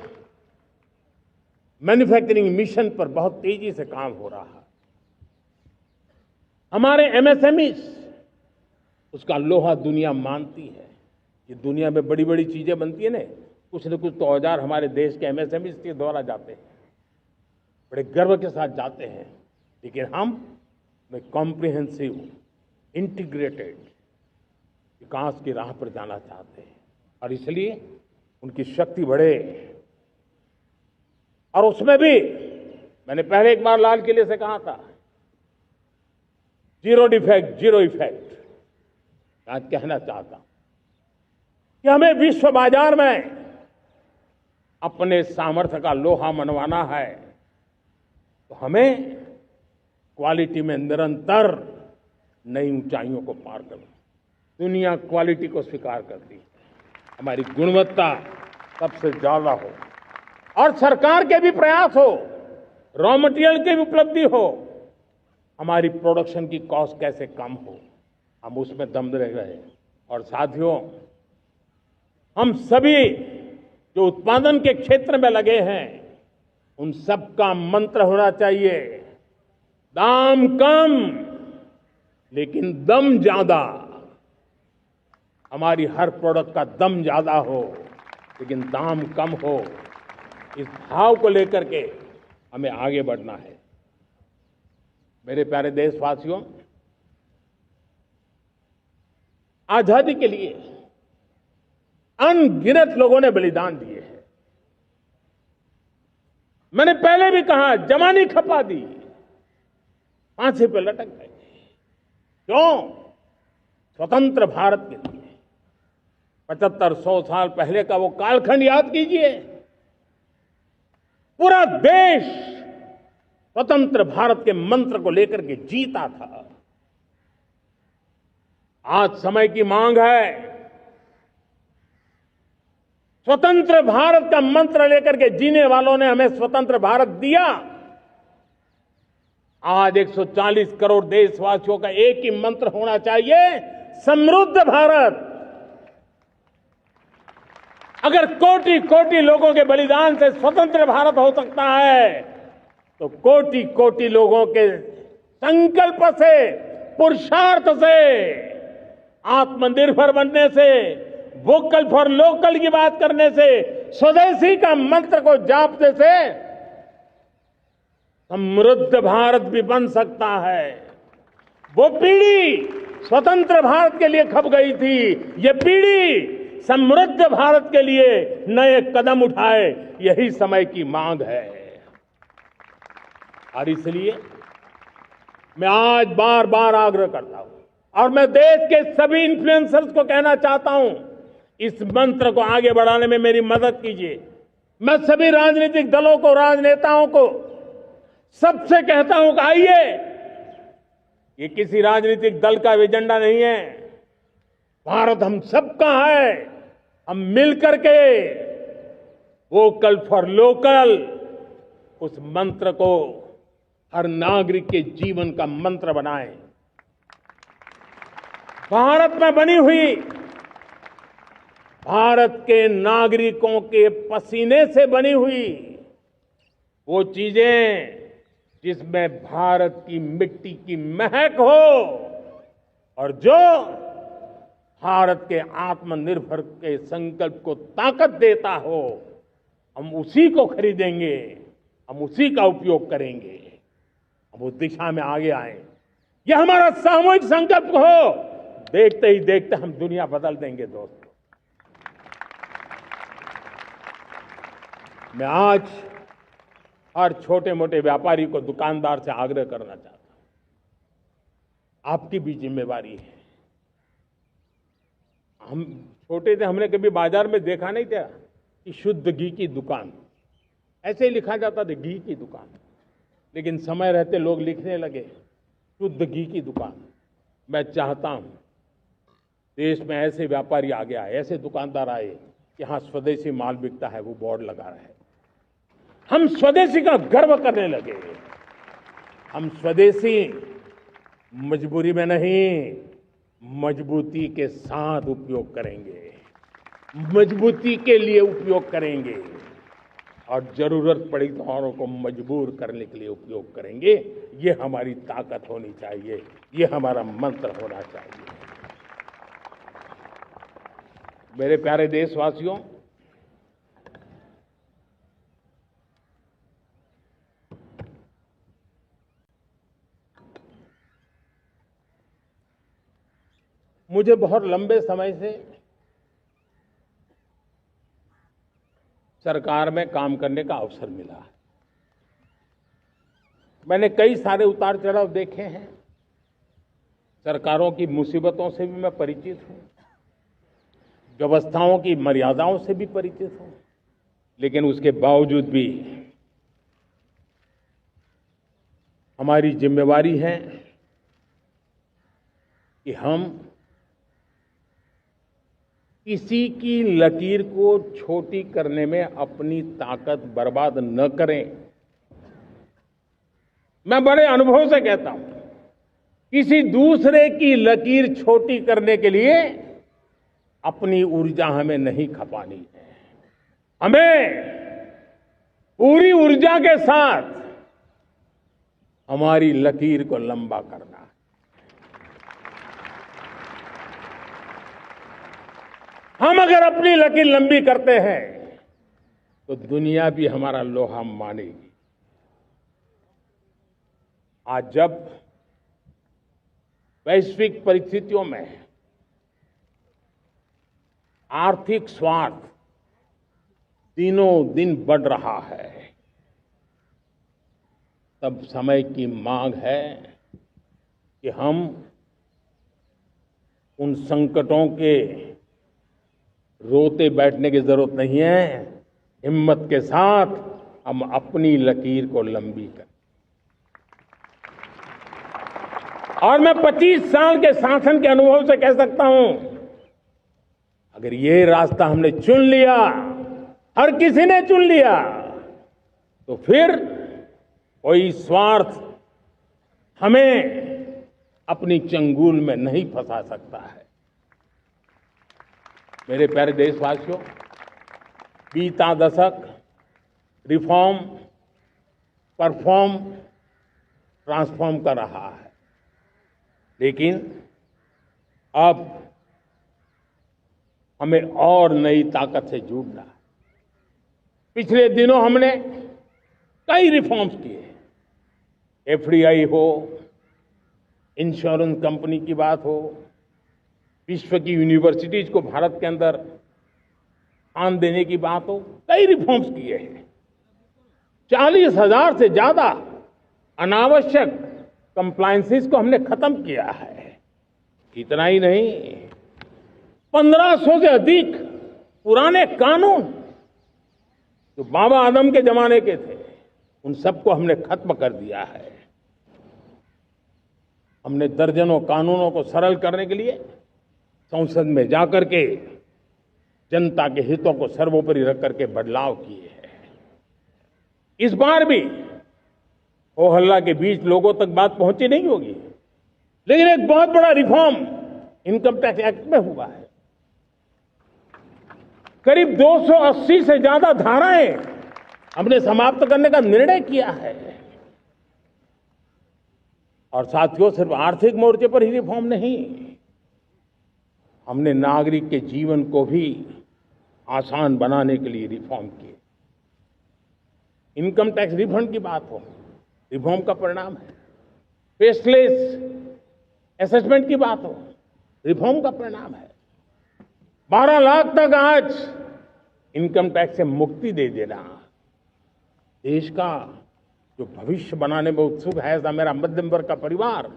मैन्युफैक्चरिंग मिशन पर बहुत तेजी से काम हो रहा है। हमारे एमएसएमईज, उसका लोहा दुनिया मानती है। ये दुनिया में बड़ी बड़ी चीजें बनती है ना, कुछ न कुछ तो औजार हमारे देश के एमएसएमईज के द्वारा जाते हैं, बड़े गर्व के साथ जाते हैं। लेकिन हम कॉम्प्रिहेंसिव इंटीग्रेटेड विकास की राह पर जाना चाहते हैं और इसलिए उनकी शक्ति बढ़े। और उसमें भी मैंने पहले एक बार लाल किले से कहा था, जीरो डिफेक्ट जीरो इफेक्ट। आज कहना चाहता हूं कि हमें विश्व बाजार में अपने सामर्थ्य का लोहा मनवाना है, तो हमें क्वालिटी में निरंतर नई ऊंचाइयों को पार करना। दुनिया क्वालिटी को स्वीकार करती है, हमारी गुणवत्ता सबसे ज्यादा हो और सरकार के भी प्रयास हो, रॉ मटेरियल की भी उपलब्धि हो, हमारी प्रोडक्शन की कॉस्ट कैसे कम हो, हम उसमें दम रह रहे। और साथियों, हम सभी जो उत्पादन के क्षेत्र में लगे हैं, उन सबका मंत्र होना चाहिए, दाम कम लेकिन दम ज्यादा। हमारी हर प्रोडक्ट का दम ज्यादा हो लेकिन दाम कम हो। इस भाव को लेकर के हमें आगे बढ़ना है। मेरे प्यारे देशवासियों, आजादी के लिए अनगिनत लोगों ने बलिदान दिए हैं। मैंने पहले भी कहा, जवानी खपा दी, फांसी पे लटक गए। क्यों? स्वतंत्र भारत के लिए 75-100 साल पहले का वो कालखंड याद कीजिए। पूरा देश स्वतंत्र भारत के मंत्र को लेकर के जीता था। आज समय की मांग है, स्वतंत्र भारत का मंत्र लेकर के जीने वालों ने हमें स्वतंत्र भारत दिया। आज 140 करोड़ देशवासियों का एक ही मंत्र होना चाहिए, समृद्ध भारत। अगर कोटि कोटि लोगों के बलिदान से स्वतंत्र भारत हो सकता है, तो कोटि कोटि लोगों के संकल्प से, पुरुषार्थ से, आत्मनिर्भर बनने से वोकल फॉर लोकल की बात करने से, स्वदेशी का मंत्र को जापने से समृद्ध भारत भी बन सकता है। वो पीढ़ी स्वतंत्र भारत के लिए खप गई थी, ये पीढ़ी समृद्ध भारत के लिए नए कदम उठाए, यही समय की मांग है। और इसलिए मैं आज बार बार आग्रह करता हूं और मैं देश के सभी इन्फ्लुएंसर्स को कहना चाहता हूं, इस मंत्र को आगे बढ़ाने में मेरी मदद कीजिए। मैं सभी राजनीतिक दलों को, राजनेताओं को सबसे कहता हूं कि आइए, ये किसी राजनीतिक दल का एजेंडा नहीं है, भारत हम सबका है। हम मिलकर के वोकल फॉर लोकल उस मंत्र को हर नागरिक के जीवन का मंत्र बनाएं। भारत में बनी हुई, भारत के नागरिकों के पसीने से बनी हुई वो चीजें जिसमें भारत की मिट्टी की महक हो और जो भारत के आत्मनिर्भर के संकल्प को ताकत देता हो, हम उसी को खरीदेंगे, हम उसी का उपयोग करेंगे, हम उस दिशा में आगे आए। यह हमारा सामूहिक संकल्प हो, देखते ही देखते हम दुनिया बदल देंगे। दोस्तों, मैं आज हर छोटे मोटे व्यापारी को, दुकानदार से आग्रह करना चाहता हूं, आपकी भी जिम्मेवारी है। हम छोटे थे, हमने कभी बाजार में देखा नहीं था कि शुद्ध घी की दुकान, ऐसे ही लिखा जाता था घी की दुकान, लेकिन समय रहते लोग लिखने लगे शुद्ध घी की दुकान। मैं चाहता हूं देश में ऐसे व्यापारी आगे आए, ऐसे दुकानदार आए कि हाँ स्वदेशी माल बिकता है, वो बोर्ड लगा रहे। हम स्वदेशी का गर्व करने लगे। हम स्वदेशी मजबूरी में नहीं, मजबूती के साथ उपयोग करेंगे, मजबूती के लिए उपयोग करेंगे और जरूरत पड़ी तो औरों को मजबूर करने के लिए उपयोग करेंगे। ये हमारी ताकत होनी चाहिए, ये हमारा मंत्र होना चाहिए। मेरे प्यारे देशवासियों, मुझे बहुत लंबे समय से सरकार में काम करने का अवसर मिला है। मैंने कई सारे उतार चढ़ाव देखे हैं, सरकारों की मुसीबतों से भी मैं परिचित हूं, व्यवस्थाओं की मर्यादाओं से भी परिचित हूं, लेकिन उसके बावजूद भी हमारी जिम्मेवारी है कि हम किसी की लकीर को छोटी करने में अपनी ताकत बर्बाद न करें। मैं बड़े अनुभव से कहता हूं, किसी दूसरे की लकीर छोटी करने के लिए अपनी ऊर्जा हमें नहीं खपानी है। हमें पूरी ऊर्जा के साथ हमारी लकीर को लंबा करना है। हम अगर अपनी लकीर लंबी करते हैं तो दुनिया भी हमारा लोहा मानेगी। आज जब वैश्विक परिस्थितियों में आर्थिक स्वार्थ दिनों दिन बढ़ रहा है, तब समय की मांग है कि हम उन संकटों के रोते बैठने की जरूरत नहीं है, हिम्मत के साथ हम अपनी लकीर को लंबी करें। और मैं 25 साल के शासन के अनुभव से कह सकता हूं, अगर ये रास्ता हमने चुन लिया, हर किसी ने चुन लिया, तो फिर कोई स्वार्थ हमें अपनी चंगुल में नहीं फंसा सकता है। मेरे प्यारे देशवासियों, बीता दशक रिफॉर्म, परफॉर्म, ट्रांसफॉर्म कर रहा है, लेकिन अब हमें और नई ताकत से जुड़ना है। पिछले दिनों हमने कई रिफॉर्म्स किए। एफडीआई हो, इंश्योरेंस कंपनी की बात हो, विश्व की यूनिवर्सिटीज को भारत के अंदर स्थान देने की बात हो, कई रिफॉर्म्स किए हैं। 40,000 से ज्यादा अनावश्यक कंप्लायंसेस को हमने खत्म किया है। इतना ही नहीं, 1500 से अधिक पुराने कानून जो बाबा आदम के जमाने के थे, उन सबको हमने खत्म कर दिया है। हमने दर्जनों कानूनों को सरल करने के लिए संसद में जाकर के जनता के हितों को सर्वोपरि रख करके बदलाव किए हैं। इस बार भी हो हल्ला के बीच लोगों तक बात पहुंची नहीं होगी, लेकिन एक बहुत बड़ा रिफॉर्म इनकम टैक्स एक्ट में हुआ है। करीब 280 से ज्यादा धाराएं हमने समाप्त करने का निर्णय किया है। और साथियों, सिर्फ आर्थिक मोर्चे पर ही रिफॉर्म नहीं, हमने नागरिक के जीवन को भी आसान बनाने के लिए रिफॉर्म किए। इनकम टैक्स रिफंड की बात हो, रिफॉर्म का परिणाम है। फेसलेस असेसमेंट की बात हो, रिफॉर्म का परिणाम है। 12 लाख तक आज इनकम टैक्स से मुक्ति दे देना देश का जो भविष्य बनाने में उत्सुक है, ऐसा मेरा मध्यम वर्ग का परिवार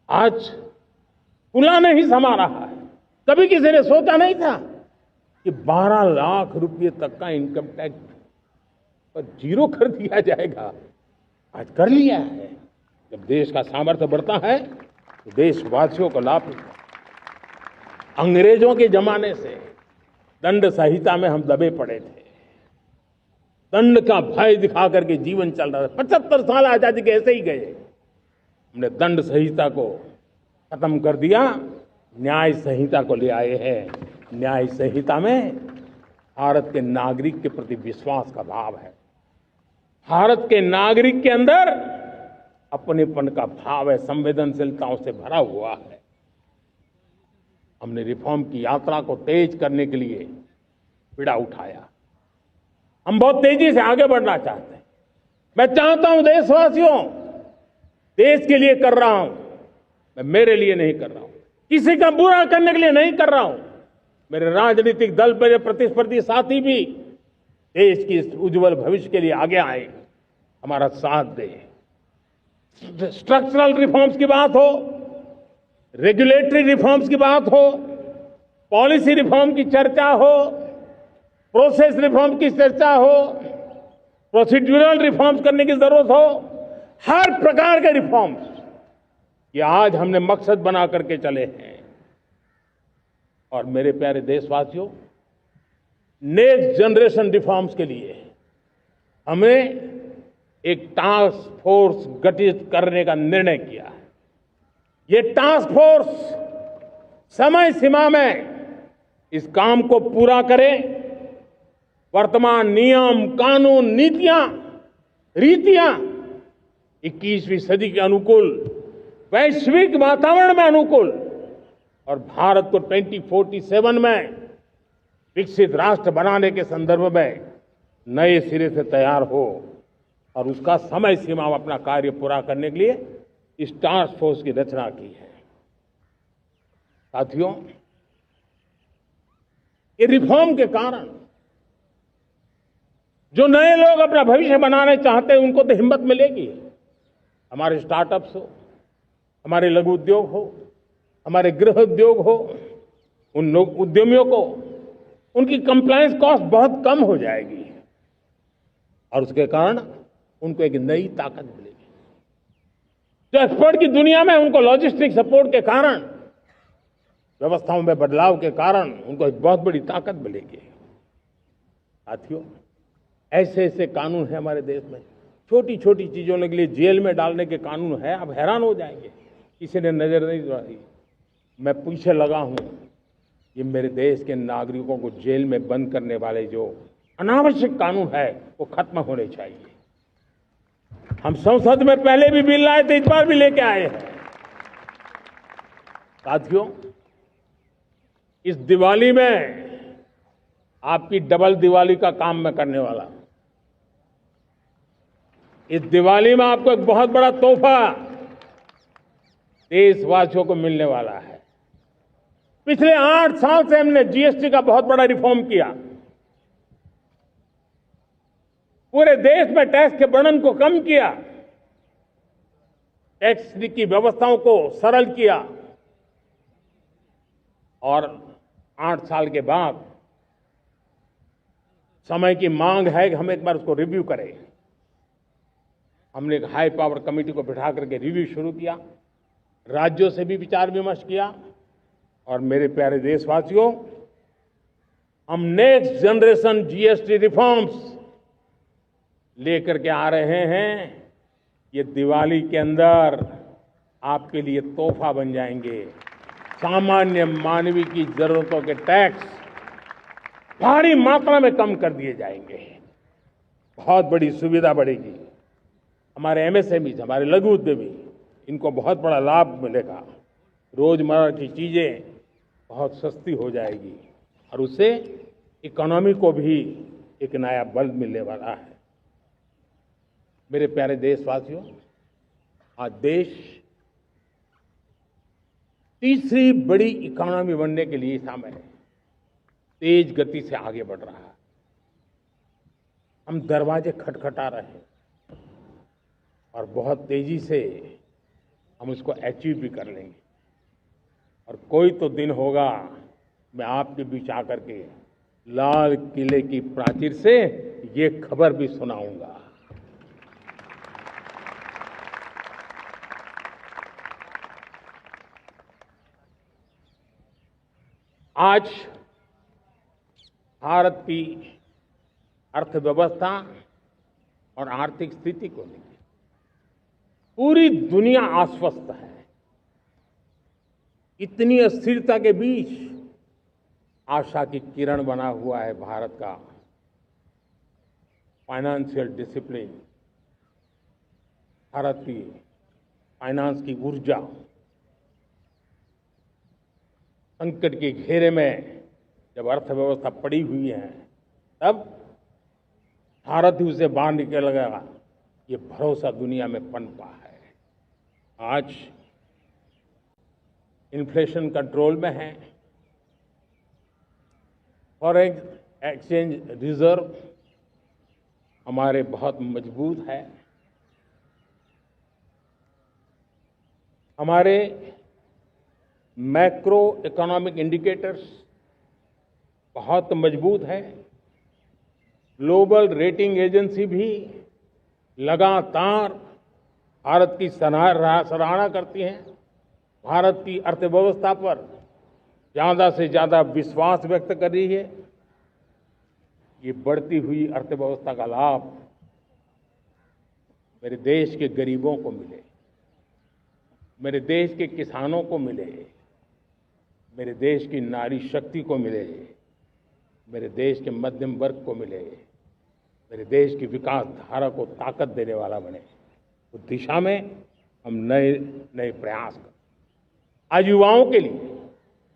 आज फूला नहीं समा रहा है। कभी किसी ने सोचा नहीं था कि 12 लाख रुपए तक का इनकम टैक्स पर जीरो कर दिया जाएगा। आज कर लिया है। जब देश का सामर्थ्य बढ़ता है तो देशवासियों को लाभ मिलता है। अंग्रेजों के जमाने से दंड संहिता में हम दबे पड़े थे। दंड का भय दिखा करके जीवन चल रहा था। 75 साल आजादी के ऐसे ही गए। हमने दंड संहिता को खत्म कर दिया, न्याय संहिता को ले आए हैं। न्याय संहिता में भारत के नागरिक के प्रति विश्वास का भाव है। भारत के नागरिक के अंदर अपनेपन का भाव है, संवेदनशीलताओं से भरा हुआ है। हमने रिफॉर्म की यात्रा को तेज करने के लिए बीड़ा उठाया। हम बहुत तेजी से आगे बढ़ना चाहते हैं। मैं चाहता हूं देशवासियों, देश के लिए कर रहा हूं, मैं मेरे लिए नहीं कर रहा हूं, किसी का बुरा करने के लिए नहीं कर रहा हूं। मेरे राजनीतिक दल, मेरे प्रतिस्पर्धी साथी भी देश की इस उज्जवल भविष्य के लिए आगे आए, हमारा साथ दे। स्ट्रक्चरल रिफॉर्म्स की बात हो, रेगुलेटरी रिफॉर्म्स की बात हो, पॉलिसी रिफॉर्म की चर्चा हो, प्रोसेस रिफॉर्म की चर्चा हो, प्रोसीड्यूरल रिफॉर्म्स करने की जरूरत हो, हर प्रकार के रिफॉर्म्स ये आज हमने मकसद बना करके चले हैं। और मेरे प्यारे देशवासियों, नेक्स्ट जनरेशन रिफॉर्म्स के लिए हमें एक टास्क फोर्स गठित करने का निर्णय किया है। ये टास्क फोर्स समय सीमा में इस काम को पूरा करे। वर्तमान नियम, कानून, नीतियां, रीतियां 21वीं सदी के अनुकूल, वैश्विक वातावरण में अनुकूल और भारत को 2047 में विकसित राष्ट्र बनाने के संदर्भ में नए सिरे से तैयार हो और उसका समय सीमा में अपना कार्य पूरा करने के लिए इस टास्क फोर्स की रचना की है। साथियों, ये रिफॉर्म के कारण जो नए लोग अपना भविष्य बनाने चाहते हैं उनको तो हिम्मत मिलेगी। हमारे स्टार्टअप्स हो, हमारे लघु उद्योग हो, हमारे गृह उद्योग हो, उन लोग उद्यमियों को उनकी कंप्लायंस कॉस्ट बहुत कम हो जाएगी और उसके कारण उनको एक नई ताकत मिलेगी। जो एक्सपोर्ट की दुनिया में उनको लॉजिस्टिक सपोर्ट के कारण, व्यवस्थाओं में बदलाव के कारण उनको एक बहुत बड़ी ताकत मिलेगी। साथियों, ऐसे ऐसे कानून है हमारे देश में। छोटी छोटी चीजों के लिए जेल में डालने के कानून है। आप हैरान हो जाएंगे, किसी ने नजर नहीं दौड़ाई। मैं पीछे लगा हूं, ये मेरे देश के नागरिकों को जेल में बंद करने वाले जो अनावश्यक कानून है वो खत्म होने चाहिए। हम संसद में पहले भी बिल लाए थे, इस बार भी लेके आए हैं। साथियों, इस दिवाली में आपकी डबल दिवाली का काम मैं करने वाला हूं। इस दिवाली में आपको एक बहुत बड़ा तोहफा देशवासियों को मिलने वाला है। पिछले 8 साल से हमने जीएसटी का बहुत बड़ा रिफॉर्म किया। पूरे देश में टैक्स के बर्डन को कम किया, टैक्स की व्यवस्थाओं को सरल किया और 8 साल के बाद समय की मांग है कि हम एक बार उसको रिव्यू करें। हमने एक हाई पावर कमेटी को बिठा करके रिव्यू शुरू किया, राज्यों से भी विचार विमर्श किया और मेरे प्यारे देशवासियों, हम नेक्स्ट जनरेशन जीएसटी रिफॉर्म्स लेकर के आ रहे हैं। ये दिवाली के अंदर आपके लिए तोहफा बन जाएंगे। सामान्य मानवीय की जरूरतों के टैक्स भारी मात्रा में कम कर दिए जाएंगे। बहुत बड़ी सुविधा बढ़ेगी। हमारे एमएसएमई, हमारे लघु उद्यमी, इनको बहुत बड़ा लाभ मिलेगा। रोजमर्रा की चीजें बहुत सस्ती हो जाएगी और उससे इकोनॉमी को भी एक नया बल मिलने वाला है। मेरे प्यारे देशवासियों, आज देश तीसरी बड़ी इकोनॉमी बनने के लिए समय तेज गति से आगे बढ़ रहा है। हम दरवाजे खटखटा रहे हैं और बहुत तेजी से हम उसको अचीव भी कर लेंगे। और कोई तो दिन होगा मैं आपके बीच आकर के लाल किले की प्राचीर से ये खबर भी सुनाऊंगा। आज भारत की अर्थव्यवस्था और आर्थिक स्थिति को लेकर पूरी दुनिया आश्वस्त है। इतनी अस्थिरता के बीच आशा की किरण बना हुआ है भारत का फाइनेंशियल डिसिप्लिन, भारत की फाइनेंस की ऊर्जा। संकट के घेरे में जब अर्थव्यवस्था पड़ी हुई है, तब भारत ही उसे बाहर निकलेगा, ये भरोसा दुनिया में पनपा है। आज इन्फ्लेशन कंट्रोल में है, फॉरेन एक्सचेंज रिजर्व हमारे बहुत मजबूत है, हमारे मैक्रो इकोनॉमिक इंडिकेटर्स बहुत मजबूत है। ग्लोबल रेटिंग एजेंसी भी लगातार भारत की सराहना करती हैं, भारत की अर्थव्यवस्था पर ज्यादा से ज्यादा विश्वास व्यक्त कर रही है। ये बढ़ती हुई अर्थव्यवस्था का लाभ मेरे देश के गरीबों को मिले, मेरे देश के किसानों को मिले, मेरे देश की नारी शक्ति को मिले, मेरे देश के मध्यम वर्ग को मिले, मेरे देश की विकास धारा को ताकत देने वाला बने। उस दिशा में हम नए नए प्रयास करें। आज युवाओं के लिए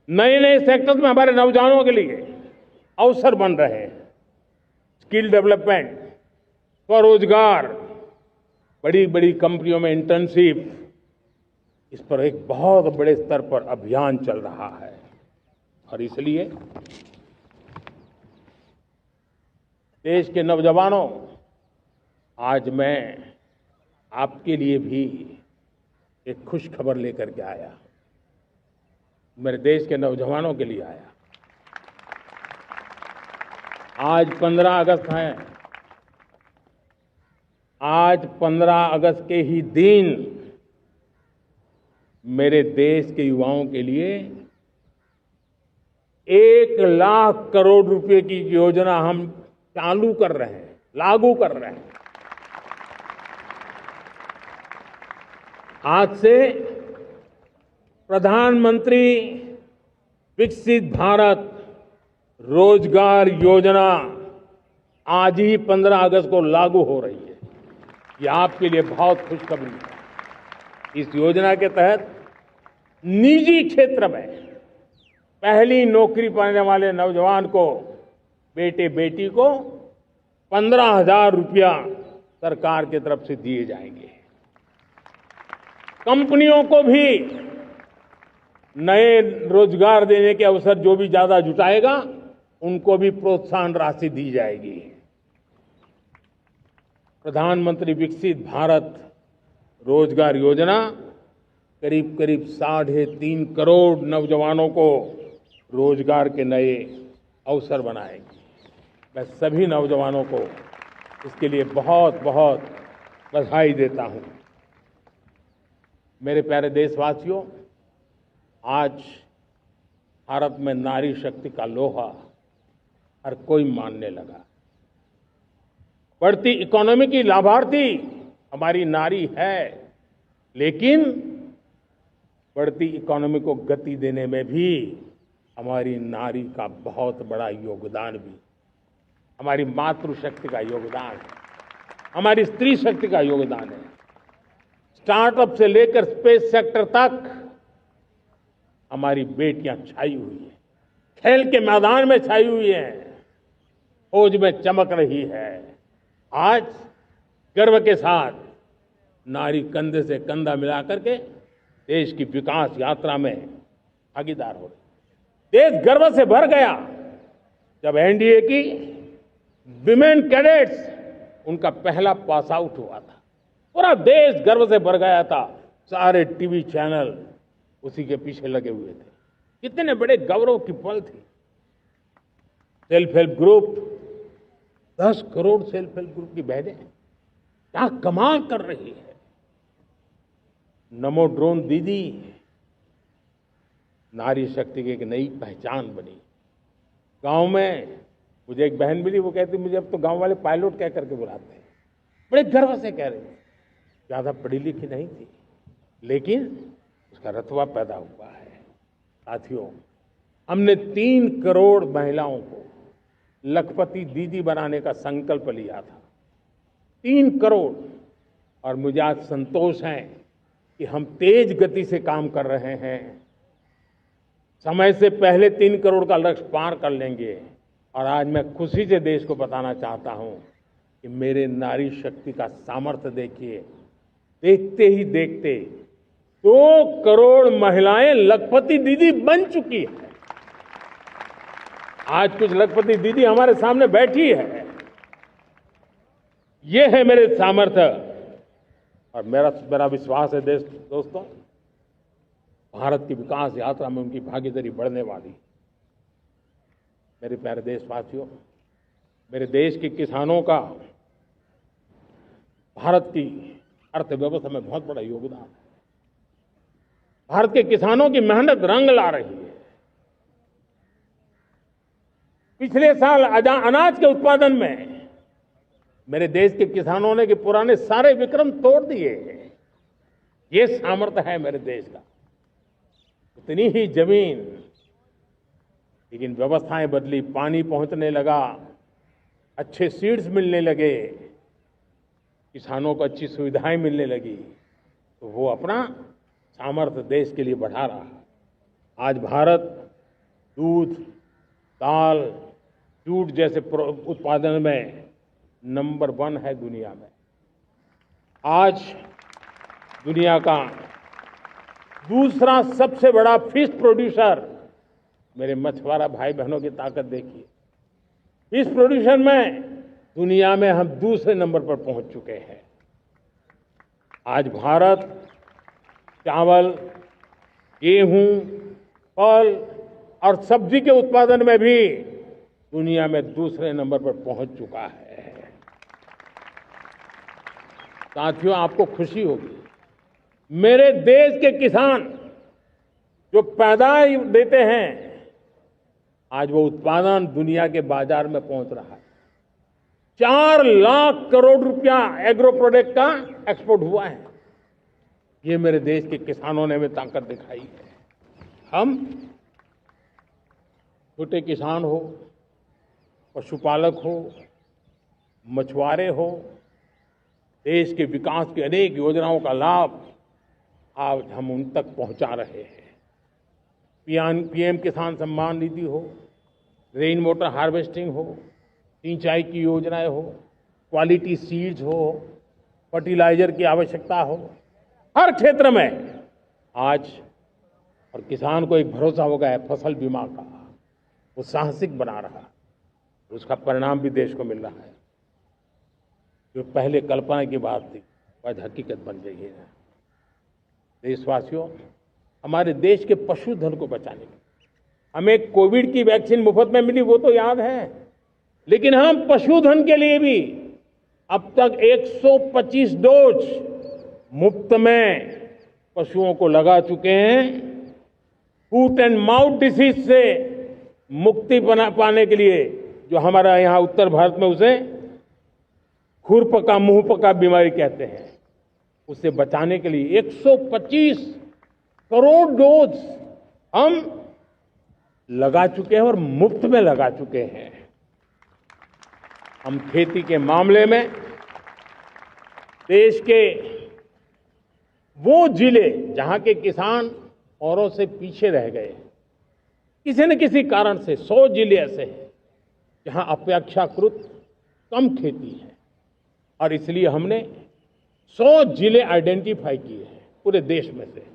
नए नए सेक्टर्स में हमारे नौजवानों के लिए अवसर बन रहे हैं। स्किल डेवलपमेंट, स्वरोजगार, बड़ी बड़ी कंपनियों में इंटर्नशिप, इस पर एक बहुत बड़े स्तर पर अभियान चल रहा है। और इसलिए देश के नौजवानों, आज मैं आपके लिए भी एक खुश खबर लेकर के आया। मेरे देश के नौजवानों के लिए आया। आज 15 अगस्त है। आज 15 अगस्त के ही दिन मेरे देश के युवाओं के लिए 1 लाख करोड़ रुपए की योजना हम चालू कर रहे हैं, लागू कर रहे हैं। आज से प्रधानमंत्री विकसित भारत रोजगार योजना आज ही 15 अगस्त को लागू हो रही है। ये आपके लिए बहुत खुशखबरी है। इस योजना के तहत निजी क्षेत्र में पहली नौकरी पाने वाले नौजवान को, बेटे बेटी को 15,000 रुपया सरकार की तरफ से दिए जाएंगे। कंपनियों को भी नए रोजगार देने के अवसर जो भी ज्यादा जुटाएगा उनको भी प्रोत्साहन राशि दी जाएगी। प्रधानमंत्री विकसित भारत रोजगार योजना करीब करीब 3.5 करोड़ नौजवानों को रोजगार के नए अवसर बनाएगी। मैं सभी नौजवानों को इसके लिए बहुत बहुत बधाई देता हूं। मेरे प्यारे देशवासियों, आज भारत में नारी शक्ति का लोहा हर कोई मानने लगा। बढ़ती इकोनॉमी की लाभार्थी हमारी नारी है, लेकिन बढ़ती इकोनॉमी को गति देने में भी हमारी नारी का बहुत बड़ा योगदान भी, हमारी मातृशक्ति का योगदान है, हमारी स्त्री शक्ति का योगदान है। स्टार्टअप से लेकर स्पेस सेक्टर तक हमारी बेटियां छाई हुई हैं, खेल के मैदान में छाई हुई हैं, फौज में चमक रही है। आज गर्व के साथ नारी कंधे से कंधा मिला करके देश की विकास यात्रा में भागीदार हो रही। देश गर्व से भर गया जब एनडीए की विमेन कैडेट्स उनका पहला पास आउट हुआ था। पूरा देश गर्व से भर गया था। सारे टीवी चैनल उसी के पीछे लगे हुए थे। कितने बड़े गौरव की पल थी। Self help group, 10 crore self help group की बहनें क्या कमाल कर रही है। नमो ड्रोन दीदी नारी शक्ति की एक नई पहचान बनी। गांव में मुझे एक बहन मिली, वो कहती मुझे अब तो गांव वाले पायलट कह करके बुलाते हैं। बड़े गर्व से कह रही, ज्यादा पढ़ी लिखी नहीं थी लेकिन उसका रतबा पैदा हुआ है। साथियों, हमने 3 करोड़ महिलाओं को लखपति दीदी बनाने का संकल्प लिया था। 3 करोड़। और मुझे आज संतोष है कि हम तेज गति से काम कर रहे हैं। समय से पहले 3 करोड़ का लक्ष्य पार कर लेंगे। और आज मैं खुशी से देश को बताना चाहता हूं कि मेरे नारी शक्ति का सामर्थ्य देखिए। देखते ही देखते 2 करोड़ महिलाएं लखपति दीदी बन चुकी है। आज कुछ लखपति दीदी हमारे सामने बैठी है। ये है मेरे सामर्थ्य। और मेरा विश्वास है दोस्तों, भारत की विकास यात्रा में उनकी भागीदारी बढ़ने वाली। मेरे प्यारे देशवासियों, मेरे देश के किसानों का भारत की अर्थव्यवस्था में बहुत बड़ा योगदान है। भारत के किसानों की मेहनत रंग ला रही है। पिछले साल अनाज के उत्पादन में मेरे देश के किसानों ने के पुराने सारे विक्रम तोड़ दिए। ये सामर्थ्य है मेरे देश का। इतनी ही जमीन, लेकिन व्यवस्थाएं बदली, पानी पहुंचने लगा, अच्छे सीड्स मिलने लगे, किसानों को अच्छी सुविधाएं मिलने लगी, तो वो अपना सामर्थ्य देश के लिए बढ़ा रहा है। आज भारत दूध, दाल, जूट जैसे उत्पादन में नंबर 1 है दुनिया में। आज दुनिया का दूसरा सबसे बड़ा फिश प्रोड्यूसर। मेरे मछुआरा भाई बहनों की ताकत देखिए। फिश प्रोड्यूशन में दुनिया में हम दूसरे नंबर पर पहुंच चुके हैं। आज भारत चावल, गेहूं, फल और सब्जी के उत्पादन में भी दुनिया में दूसरे नंबर पर पहुंच चुका है। साथियों, आपको खुशी होगी, मेरे देश के किसान जो पैदावार देते हैं, आज वो उत्पादन दुनिया के बाजार में पहुंच रहा है। 4 लाख करोड़ रुपया एग्रो प्रोडक्ट का एक्सपोर्ट हुआ है। ये मेरे देश के किसानों ने हमें ताकत दिखाई है। हम छोटे किसान हो, पशुपालक हो, मछुआरे हो, देश के विकास की अनेक योजनाओं का लाभ आज हम उन तक पहुंचा रहे हैं। पीएम किसान सम्मान निधि हो, रेन वाटर हार्वेस्टिंग हो, सिंचाई की योजनाएं हो, क्वालिटी सीड्स हो, फर्टिलाइजर की आवश्यकता हो, हर क्षेत्र में आज और किसान को एक भरोसा हो गया है फसल बीमा का। वो साहसिक बना रहा, उसका परिणाम भी देश को मिल रहा है। जो पहले कल्पना की बात थी आज हकीकत बन गई है। देशवासियों, हमारे देश के पशुधन को बचाने के हमें कोविड की वैक्सीन मुफ्त में मिली, वो तो याद है, लेकिन हम पशुधन के लिए भी अब तक 125 डोज मुफ्त में पशुओं को लगा चुके हैं। फूट एंड माउथ डिसीज से मुक्ति पाने के लिए, जो हमारा यहाँ उत्तर भारत में उसे खुरपका मुंहपका बीमारी कहते हैं, उससे बचाने के लिए 125 करोड़ डोज हम लगा चुके हैं और मुफ्त में लगा चुके हैं। हम खेती के मामले में देश के वो जिले जहां के किसान औरों से पीछे रह गए, किसी न किसी कारण से 100 जिले ऐसे हैं जहां अपेक्षाकृत कम खेती है, और इसलिए हमने 100 जिले आइडेंटिफाई किए हैं पूरे देश में से,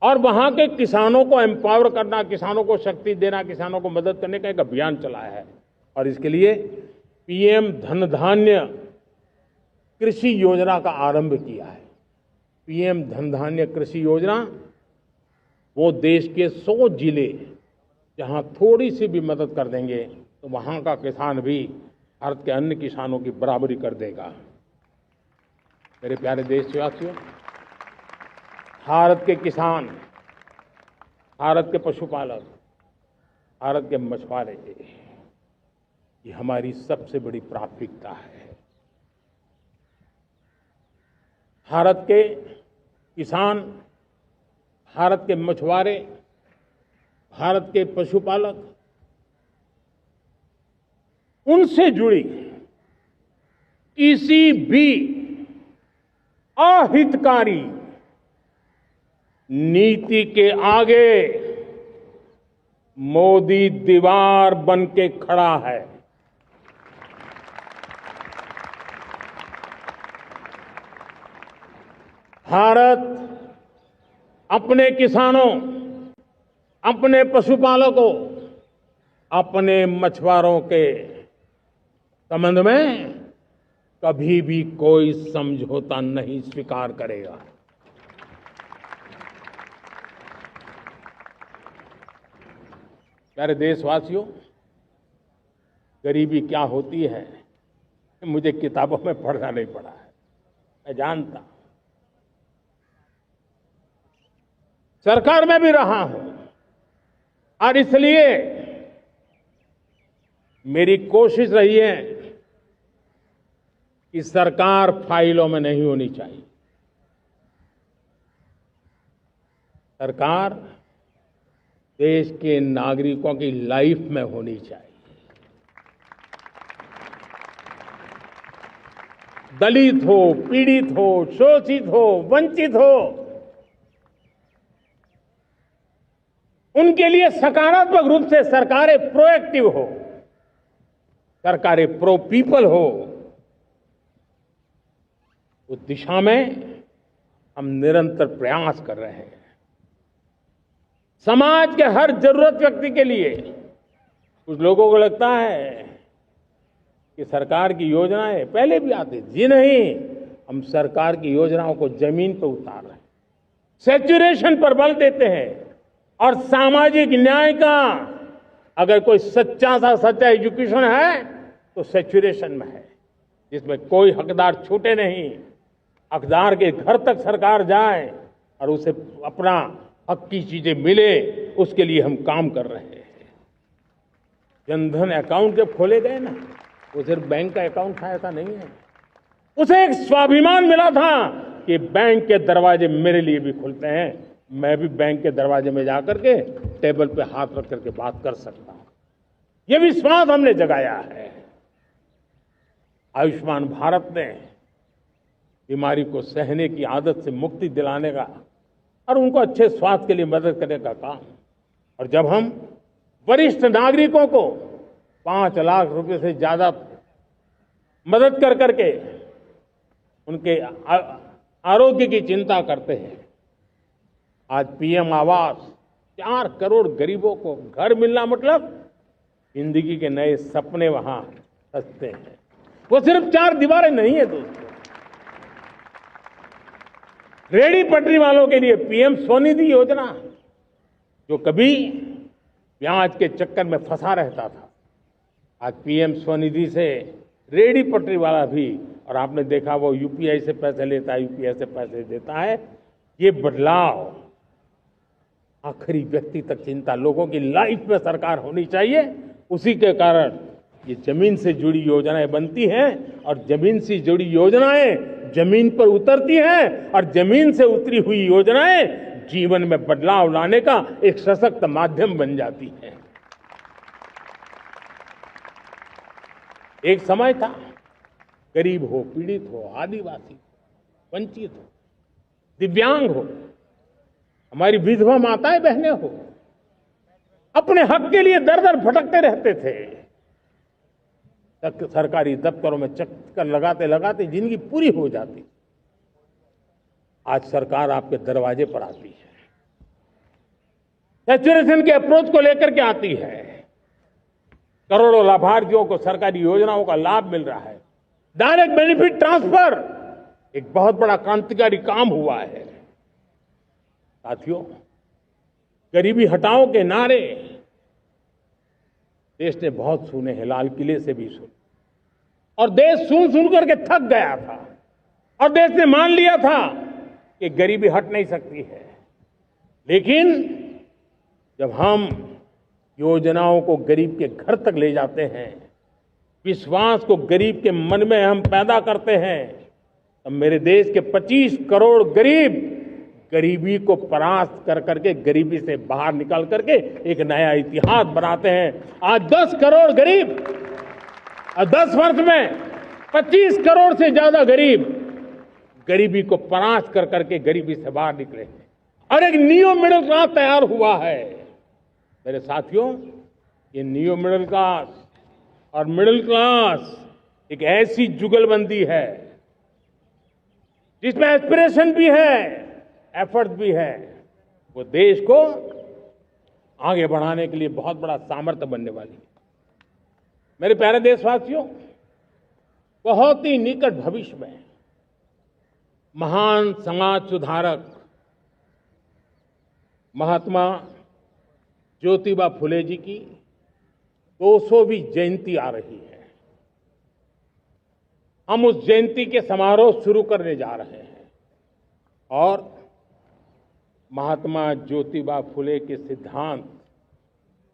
और वहां के किसानों को एम्पावर करना, किसानों को शक्ति देना, किसानों को मदद करने का एक अभियान चलाया है। और इसके लिए पीएम धन धान्य कृषि योजना का आरंभ किया है। पीएम धन धान्य कृषि योजना वो देश के 100 जिले जहां थोड़ी सी भी मदद कर देंगे तो वहां का किसान भी भारत के अन्य किसानों की बराबरी कर देगा। मेरे प्यारे देशवासियों, भारत के किसान, भारत के पशुपालक, भारत के मछुआरे, ये हमारी सबसे बड़ी प्राथमिकता है। भारत के किसान, भारत के मछुआरे, भारत के पशुपालक, उनसे जुड़ी किसी भी अहितकारी नीति के आगे मोदी दीवार बन के खड़ा है। भारत अपने किसानों, अपने पशुपालकों, अपने मछुआरों के संबंध में कभी भी कोई समझौता नहीं स्वीकार करेगा। प्यारे देशवासियों, गरीबी क्या होती है मुझे किताबों में पढ़ना नहीं पड़ा है, मैं जानता, सरकार में भी रहा हूं, और इसलिए मेरी कोशिश रही है कि सरकार फाइलों में नहीं होनी चाहिए। सरकार देश के नागरिकों की लाइफ में होनी चाहिए। दलित हो, पीड़ित हो, शोषित हो, वंचित हो, उनके लिए सकारात्मक रूप से सरकारें प्रोएक्टिव हो, सरकारें प्रो पीपल हो, उस दिशा में हम निरंतर प्रयास कर रहे हैं। समाज के हर जरूरत व्यक्ति के लिए, कुछ लोगों को लगता है कि सरकार की योजनाएं पहले भी आती थी, जी नहीं, हम सरकार की योजनाओं को जमीन पर उतार रहे हैं, सैचुरेशन पर बल देते हैं, और सामाजिक न्याय का अगर कोई सच्चा एजुकेशन है तो सैचुरेशन में है, जिसमें कोई हकदार छूटे नहीं, हकदार के घर तक सरकार जाए और उसे अपना हक की चीजें मिले, उसके लिए हम काम कर रहे हैं। जनधन अकाउंट जब खोले गए ना, वो सिर्फ बैंक का अकाउंट था ऐसा नहीं है, उसे एक स्वाभिमान मिला था कि बैंक के दरवाजे मेरे लिए भी खुलते हैं, मैं भी बैंक के दरवाजे में जाकर के टेबल पे हाथ रख करके बात कर सकता हूं। ये विश्वास हमने जगाया है। आयुष्मान भारत ने बीमारी को सहने की आदत से मुक्ति दिलाने का और उनको अच्छे स्वास्थ्य के लिए मदद करने का काम और जब हम वरिष्ठ नागरिकों को 5 लाख रुपए से ज्यादा मदद कर करके उनके आरोग्य की चिंता करते हैं, आज पीएम आवास 4 करोड़ गरीबों को घर मिलना मतलब जिंदगी के नए सपने वहां सजते हैं। वो सिर्फ 4 दीवारें नहीं है दोस्तों। रेहड़ी पटरी वालों के लिए पीएम स्वनिधि योजना, जो कभी ब्याज के चक्कर में फंसा रहता था, आज पीएम स्वनिधि से रेहड़ी पटरी वाला भी, और आपने देखा वो यूपीआई से पैसे लेता है, यूपीआई से पैसे देता है। ये बदलाव आखिरी व्यक्ति तक चिंता लोगों की लाइफ में सरकार होनी चाहिए। उसी के कारण ये जमीन से जुड़ी योजनाएं बनती हैं और जमीन से जुड़ी योजनाएं जमीन पर उतरती हैं और जमीन से उतरी हुई योजनाएं जीवन में बदलाव लाने का एक सशक्त माध्यम बन जाती हैं। एक समय था, गरीब हो, पीड़ित हो, आदिवासी हो, वंचित हो, दिव्यांग हो, हमारी विधवा माताएं बहनें हो, अपने हक के लिए दर दर भटकते रहते थे। सरकारी दफ्तरों में चक्कर लगाते लगाते जिंदगी पूरी हो जाती। आज सरकार आपके दरवाजे पर आती है, सैचुरेशन के अप्रोच को लेकर के आती है। करोड़ों लाभार्थियों को सरकारी योजनाओं का लाभ मिल रहा है। डायरेक्ट बेनिफिट ट्रांसफर एक बहुत बड़ा क्रांतिकारी काम हुआ है। साथियों, गरीबी हटाओ के नारे देश ने बहुत सुने हैं, लाल किले से भी सुने, और देश सुन सुन करके थक गया था और देश ने मान लिया था कि गरीबी हट नहीं सकती है। लेकिन जब हम योजनाओं को गरीब के घर तक ले जाते हैं, विश्वास को गरीब के मन में हम पैदा करते हैं, तब मेरे देश के 25 करोड़ गरीब गरीबी को परास्त कर करके, गरीबी से बाहर निकल करके एक नया इतिहास बनाते हैं। आज 10 करोड़ गरीब और 10 वर्ष में 25 करोड़ से ज्यादा गरीब गरीबी को परास्त कर करके गरीबी से बाहर निकले हैं और एक न्यू मिडिल क्लास तैयार हुआ है। मेरे साथियों, ये न्यू मिडिल क्लास और मिडिल क्लास एक ऐसी जुगलबंदी है जिसमें एस्पिरेशन भी है, एफर्ट भी है। वो देश को आगे बढ़ाने के लिए बहुत बड़ा सामर्थ्य बनने वाली है। मेरे प्यारे देशवासियों, बहुत ही निकट भविष्य में महान समाज सुधारक महात्मा ज्योतिबा फुले जी की 200वीं जयंती आ रही है। हम उस जयंती के समारोह शुरू करने जा रहे हैं और महात्मा ज्योतिबा फुले के सिद्धांत,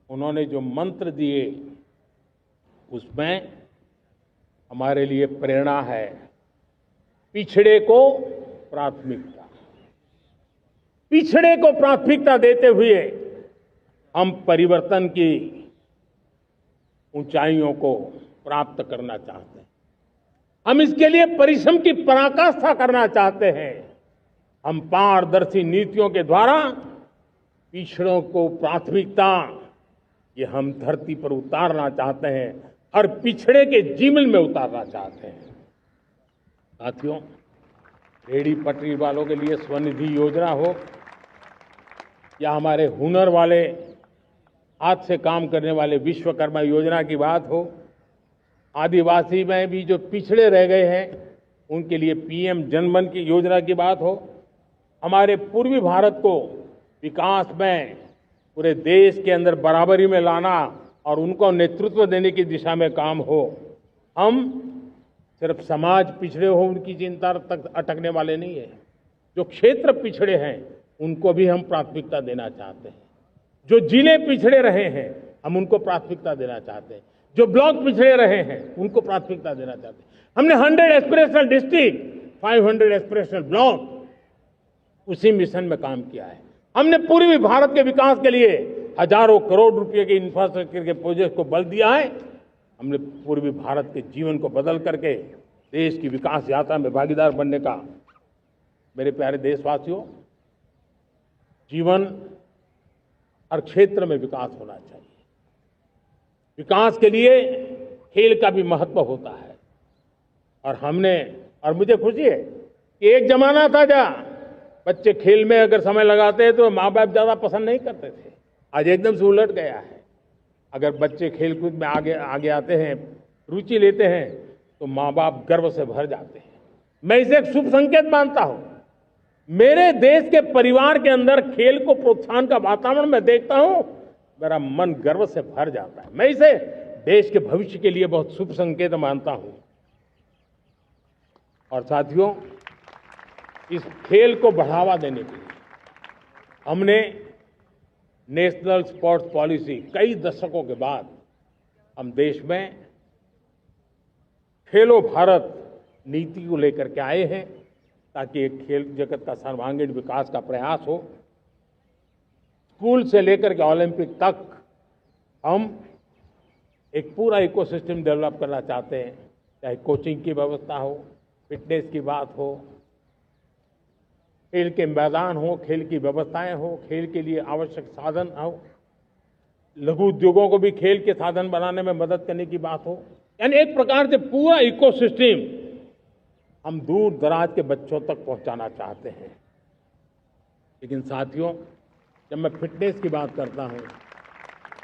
उन्होंने जो मंत्र दिए, उसमें हमारे लिए प्रेरणा है। पिछड़े को प्राथमिकता, पिछड़े को प्राथमिकता देते हुए हम परिवर्तन की ऊंचाइयों को प्राप्त करना चाहते हैं। हम इसके लिए परिश्रम की पराकाष्ठा करना चाहते हैं। हम पारदर्शी नीतियों के द्वारा पिछड़ों को प्राथमिकता, ये हम धरती पर उतारना चाहते हैं, हर पिछड़े के जीवन में उतारना चाहते हैं। साथियों, रेहड़ी पटरी वालों के लिए स्वनिधि योजना हो या हमारे हुनर वाले, हाथ से काम करने वाले विश्वकर्मा योजना की बात हो, आदिवासी में भी जो पिछड़े रह गए हैं उनके लिए पीएम जनधन की योजना की बात हो, हमारे पूर्वी भारत को विकास में पूरे देश के अंदर बराबरी में लाना और उनको नेतृत्व देने की दिशा में काम हो। हम सिर्फ समाज पिछड़े हो उनकी चिंता तक अटकने वाले नहीं है। जो क्षेत्र पिछड़े हैं उनको भी हम प्राथमिकता देना चाहते हैं। जो जिले पिछड़े रहे हैं हम उनको प्राथमिकता देना चाहते हैं। जो ब्लॉक पिछड़े रहे हैं उनको प्राथमिकता देना चाहते हैं। हमने 100 एस्पिरेशनल डिस्ट्रिक्ट, 500 एस्पिरेशनल ब्लॉक, उसी मिशन में काम किया है। हमने पूर्वी भारत के विकास के लिए हजारों करोड़ रुपए के इंफ्रास्ट्रक्चर के प्रोजेक्ट को बल दिया है। हमने पूर्वी भारत के जीवन को बदल करके देश की विकास यात्रा में भागीदार बनने का। मेरे प्यारे देशवासियों, जीवन हर क्षेत्र में विकास होना चाहिए। विकास के लिए खेल का भी महत्व होता है। और मुझे खुशी है कि एक जमाना था जहाँ बच्चे खेल में अगर समय लगाते तो माँ बाप ज्यादा पसंद नहीं करते थे। आज एकदम से उलट गया है। अगर बच्चे खेलकूद में आगे आते हैं, रुचि लेते हैं, तो माँ बाप गर्व से भर जाते हैं। मैं इसे एक शुभ संकेत मानता हूं। मेरे देश के परिवार के अंदर खेल को प्रोत्साहन का वातावरण मैं देखता हूं, मेरा मन गर्व से भर जाता है। मैं इसे देश के भविष्य के लिए बहुत शुभ संकेत मानता हूं। और साथियों, इस खेल को बढ़ावा देने के लिए हमने नेशनल स्पोर्ट्स पॉलिसी कई दशकों के बाद हम देश में खेलो भारत नीति को लेकर के आए हैं, ताकि एक खेल जगत का सर्वांगीण विकास का प्रयास हो। स्कूल से लेकर के ओलंपिक तक हम एक पूरा इकोसिस्टम डेवलप करना चाहते हैं, चाहे कोचिंग की व्यवस्था हो, फिटनेस की बात हो, खेल के मैदान हो, खेल की व्यवस्थाएं हो, खेल के लिए आवश्यक साधन हो, लघु उद्योगों को भी खेल के साधन बनाने में मदद करने की बात हो। यानी एक प्रकार से पूरा इकोसिस्टम हम दूर दराज के बच्चों तक पहुंचाना चाहते हैं। लेकिन साथियों, जब मैं फिटनेस की बात करता हूं,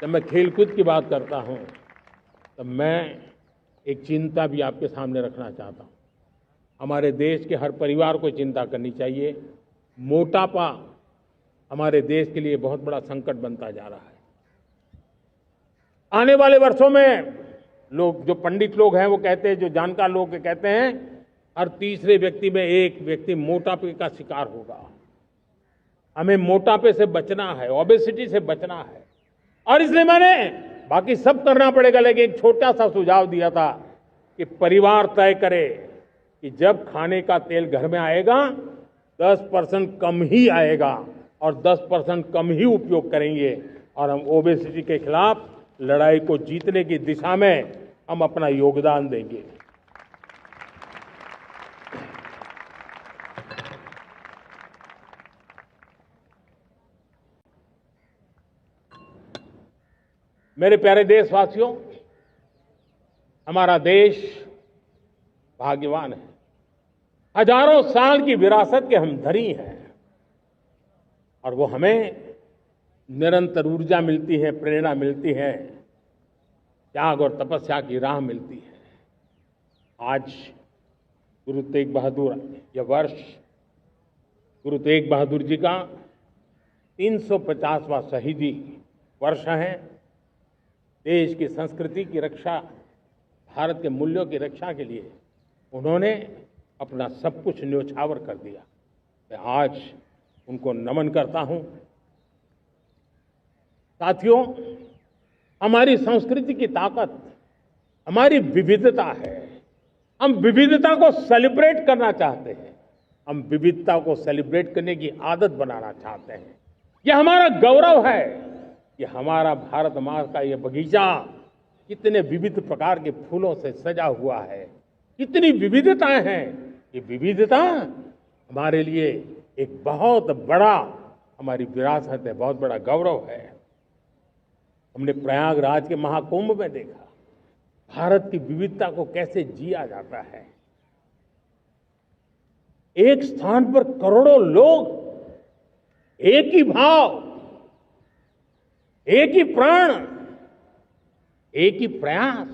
जब मैं खेलकूद की बात करता हूं, तब मैं एक चिंता भी आपके सामने रखना चाहता हूं। हमारे देश के हर परिवार को चिंता करनी चाहिए। मोटापा हमारे देश के लिए बहुत बड़ा संकट बनता जा रहा है। आने वाले वर्षों में लोग, जो पंडित लोग हैं वो कहते हैं, जो जानकार लोग कहते हैं, हर तीसरे व्यक्ति में एक व्यक्ति मोटापे का शिकार होगा। हमें मोटापे से बचना है, ओबेसिटी से बचना है। और इसलिए मैंने बाकी सब करना पड़ेगा, लेकिन एक छोटा सा सुझाव दिया था कि परिवार तय करे कि जब खाने का तेल घर में आएगा 10% कम ही आएगा और 10% कम ही उपयोग करेंगे, और हम ओबेसिटी के खिलाफ लड़ाई को जीतने की दिशा में हम अपना योगदान देंगे। मेरे प्यारे देशवासियों, हमारा देश भाग्यवान है। हजारों साल की विरासत के हम धनी हैं, और वो हमें निरंतर ऊर्जा मिलती है, प्रेरणा मिलती है, त्याग और तपस्या की राह मिलती है। आज गुरु तेग बहादुर, यह वर्ष गुरु तेग बहादुर जी का 350वां शहीदी वर्ष है। देश की संस्कृति की रक्षा, भारत के मूल्यों की रक्षा के लिए उन्होंने अपना सब कुछ न्योछावर कर दिया। मैं आज उनको नमन करता हूं। साथियों, हमारी संस्कृति की ताकत हमारी विविधता है। हम विविधता को सेलिब्रेट करना चाहते हैं। हम विविधता को सेलिब्रेट करने की आदत बनाना चाहते हैं। यह हमारा गौरव है कि हमारा भारत माँ का यह बगीचा कितने विविध प्रकार के फूलों से सजा हुआ है, कितनी विविधताएं हैं। ये विविधता हमारे लिए एक बहुत बड़ा, हमारी विरासत है, बहुत बड़ा गौरव है। हमने प्रयागराज के महाकुंभ में देखा भारत की विविधता को कैसे जिया जाता है। एक स्थान पर करोड़ों लोग, एक ही भाव, एक ही प्राण, एक ही प्रयास,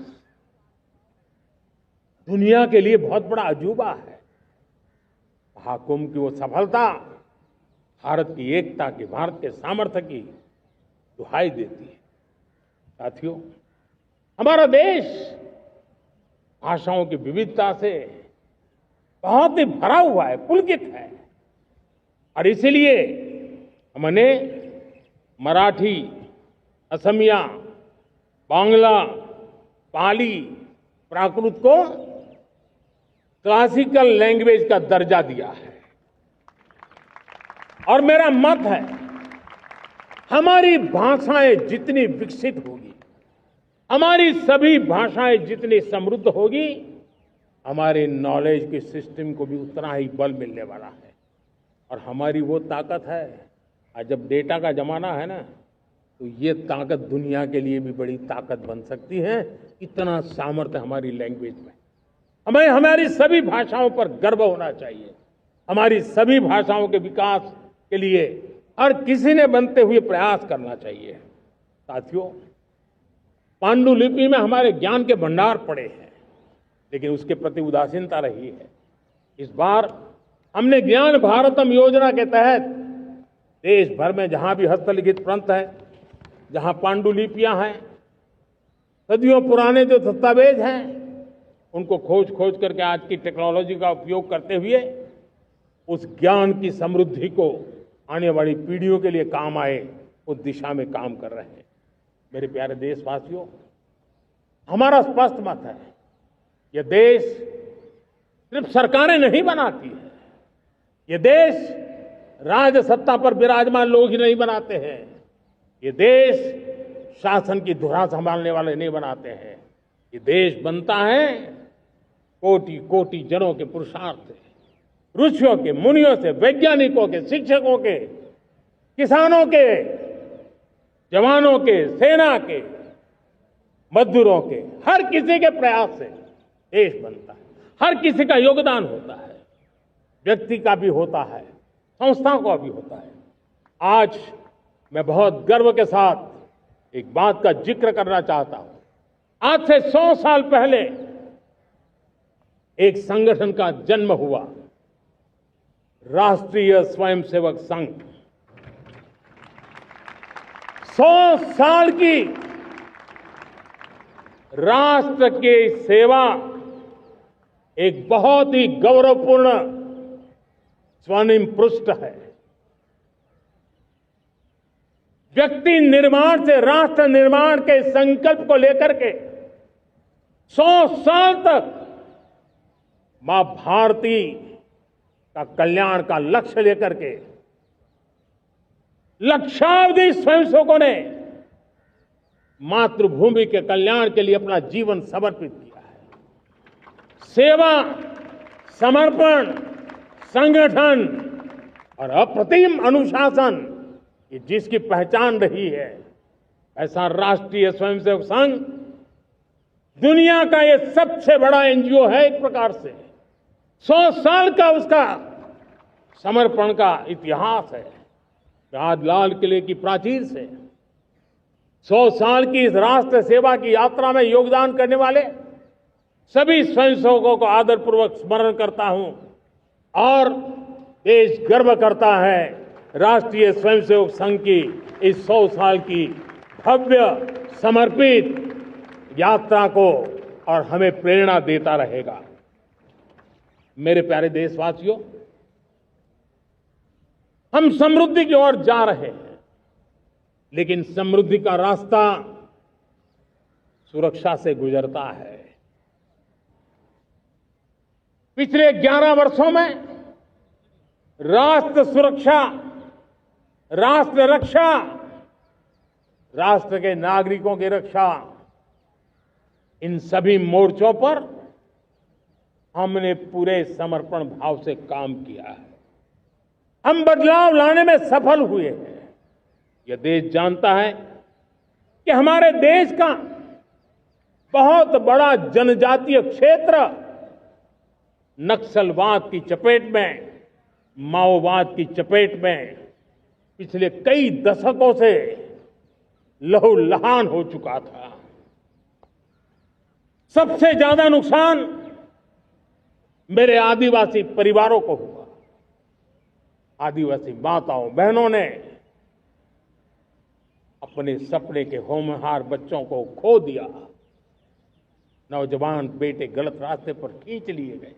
दुनिया के लिए बहुत बड़ा अजूबा है। महाकुंभ की वो सफलता भारत की एकता की, भारत के सामर्थ्य की दुहाई देती है। साथियों, हमारा देश भाषाओं की विविधता से बहुत ही भरा हुआ है, पुलकित है। और इसीलिए हमने मराठी, असमिया, बांग्ला, पाली, प्राकृत को क्लासिकल लैंग्वेज का दर्जा दिया है। और मेरा मत है, हमारी भाषाएं जितनी विकसित होगी, हमारी सभी भाषाएं जितनी समृद्ध होगी, हमारे नॉलेज के सिस्टम को भी उतना ही बल मिलने वाला है। और हमारी वो ताकत है, आज जब डेटा का जमाना है ना, तो ये ताकत दुनिया के लिए भी बड़ी ताकत बन सकती है। इतना सामर्थ्य हमारी लैंग्वेज में। हमें हमारी सभी भाषाओं पर गर्व होना चाहिए। हमारी सभी भाषाओं के विकास के लिए हर किसी ने बनते हुए प्रयास करना चाहिए। साथियों, पांडुलिपि में हमारे ज्ञान के भंडार पड़े हैं, लेकिन उसके प्रति उदासीनता रही है। इस बार हमने ज्ञान भारतम योजना के तहत देश भर में जहां भी हस्तलिखित ग्रंथ है, जहां पांडुलिपियां हैं, सदियों पुराने जो दस्तावेज हैं, उनको खोज खोज करके आज की टेक्नोलॉजी का उपयोग करते हुए उस ज्ञान की समृद्धि को आने वाली पीढ़ियों के लिए काम आए, उस दिशा में काम कर रहे हैं। मेरे प्यारे देशवासियों, हमारा स्पष्ट मत है, यह देश सिर्फ सरकारें नहीं बनाती है, ये देश राज सत्ता पर विराजमान लोग ही नहीं बनाते हैं, ये देश शासन की धुरा संभालने वाले नहीं बनाते हैं। ये देश बनता है कोटि कोटि जनों के पुरुषार्थ से, ऋषियों के, मुनियों से, वैज्ञानिकों के, शिक्षकों के, किसानों के, जवानों के, सेना के, मजदूरों के, हर किसी के प्रयास से देश बनता है। हर किसी का योगदान होता है, व्यक्ति का भी होता है, संस्थाओं का भी होता है। आज मैं बहुत गर्व के साथ एक बात का जिक्र करना चाहता हूं। आज से 100 साल पहले एक संगठन का जन्म हुआ, राष्ट्रीय स्वयंसेवक संघ। 100 साल की राष्ट्र की सेवा एक बहुत ही गौरवपूर्ण स्वर्णिम पृष्ठ है। व्यक्ति निर्माण से राष्ट्र निर्माण के संकल्प को लेकर के 100 साल तक मां भारती का कल्याण का लक्ष्य लेकर के लक्षावधि स्वयंसेवकों ने मातृभूमि के कल्याण के लिए अपना जीवन समर्पित किया है। सेवा, समर्पण, संगठन और अप्रतिम अनुशासन, ये जिसकी पहचान रही है, ऐसा राष्ट्रीय स्वयंसेवक संघ दुनिया का ये सबसे बड़ा एनजीओ है। एक प्रकार से 100 साल का उसका समर्पण का इतिहास है। आज लाल किले की प्राचीर से 100 साल की इस राष्ट्र सेवा की यात्रा में योगदान करने वाले सभी स्वयंसेवकों को आदरपूर्वक स्मरण करता हूं और देश गर्व करता है राष्ट्रीय स्वयंसेवक संघ की इस 100 साल की भव्य समर्पित यात्रा को, और हमें प्रेरणा देता रहेगा। मेरे प्यारे देशवासियों, हम समृद्धि की ओर जा रहे हैं, लेकिन समृद्धि का रास्ता सुरक्षा से गुजरता है। पिछले 11 वर्षों में राष्ट्र सुरक्षा, राष्ट्र रक्षा, राष्ट्र के नागरिकों की रक्षा, इन सभी मोर्चों पर हमने पूरे समर्पण भाव से काम किया है। हम बदलाव लाने में सफल हुए हैं। यह देश जानता है कि हमारे देश का बहुत बड़ा जनजातीय क्षेत्र नक्सलवाद की चपेट में, माओवाद की चपेट में पिछले कई दशकों से लहूलुहान हो चुका था। सबसे ज्यादा नुकसान मेरे आदिवासी परिवारों को हुआ। आदिवासी माताओं बहनों ने अपने सपने के होनहार बच्चों को खो दिया। नौजवान बेटे गलत रास्ते पर खींच लिए गए,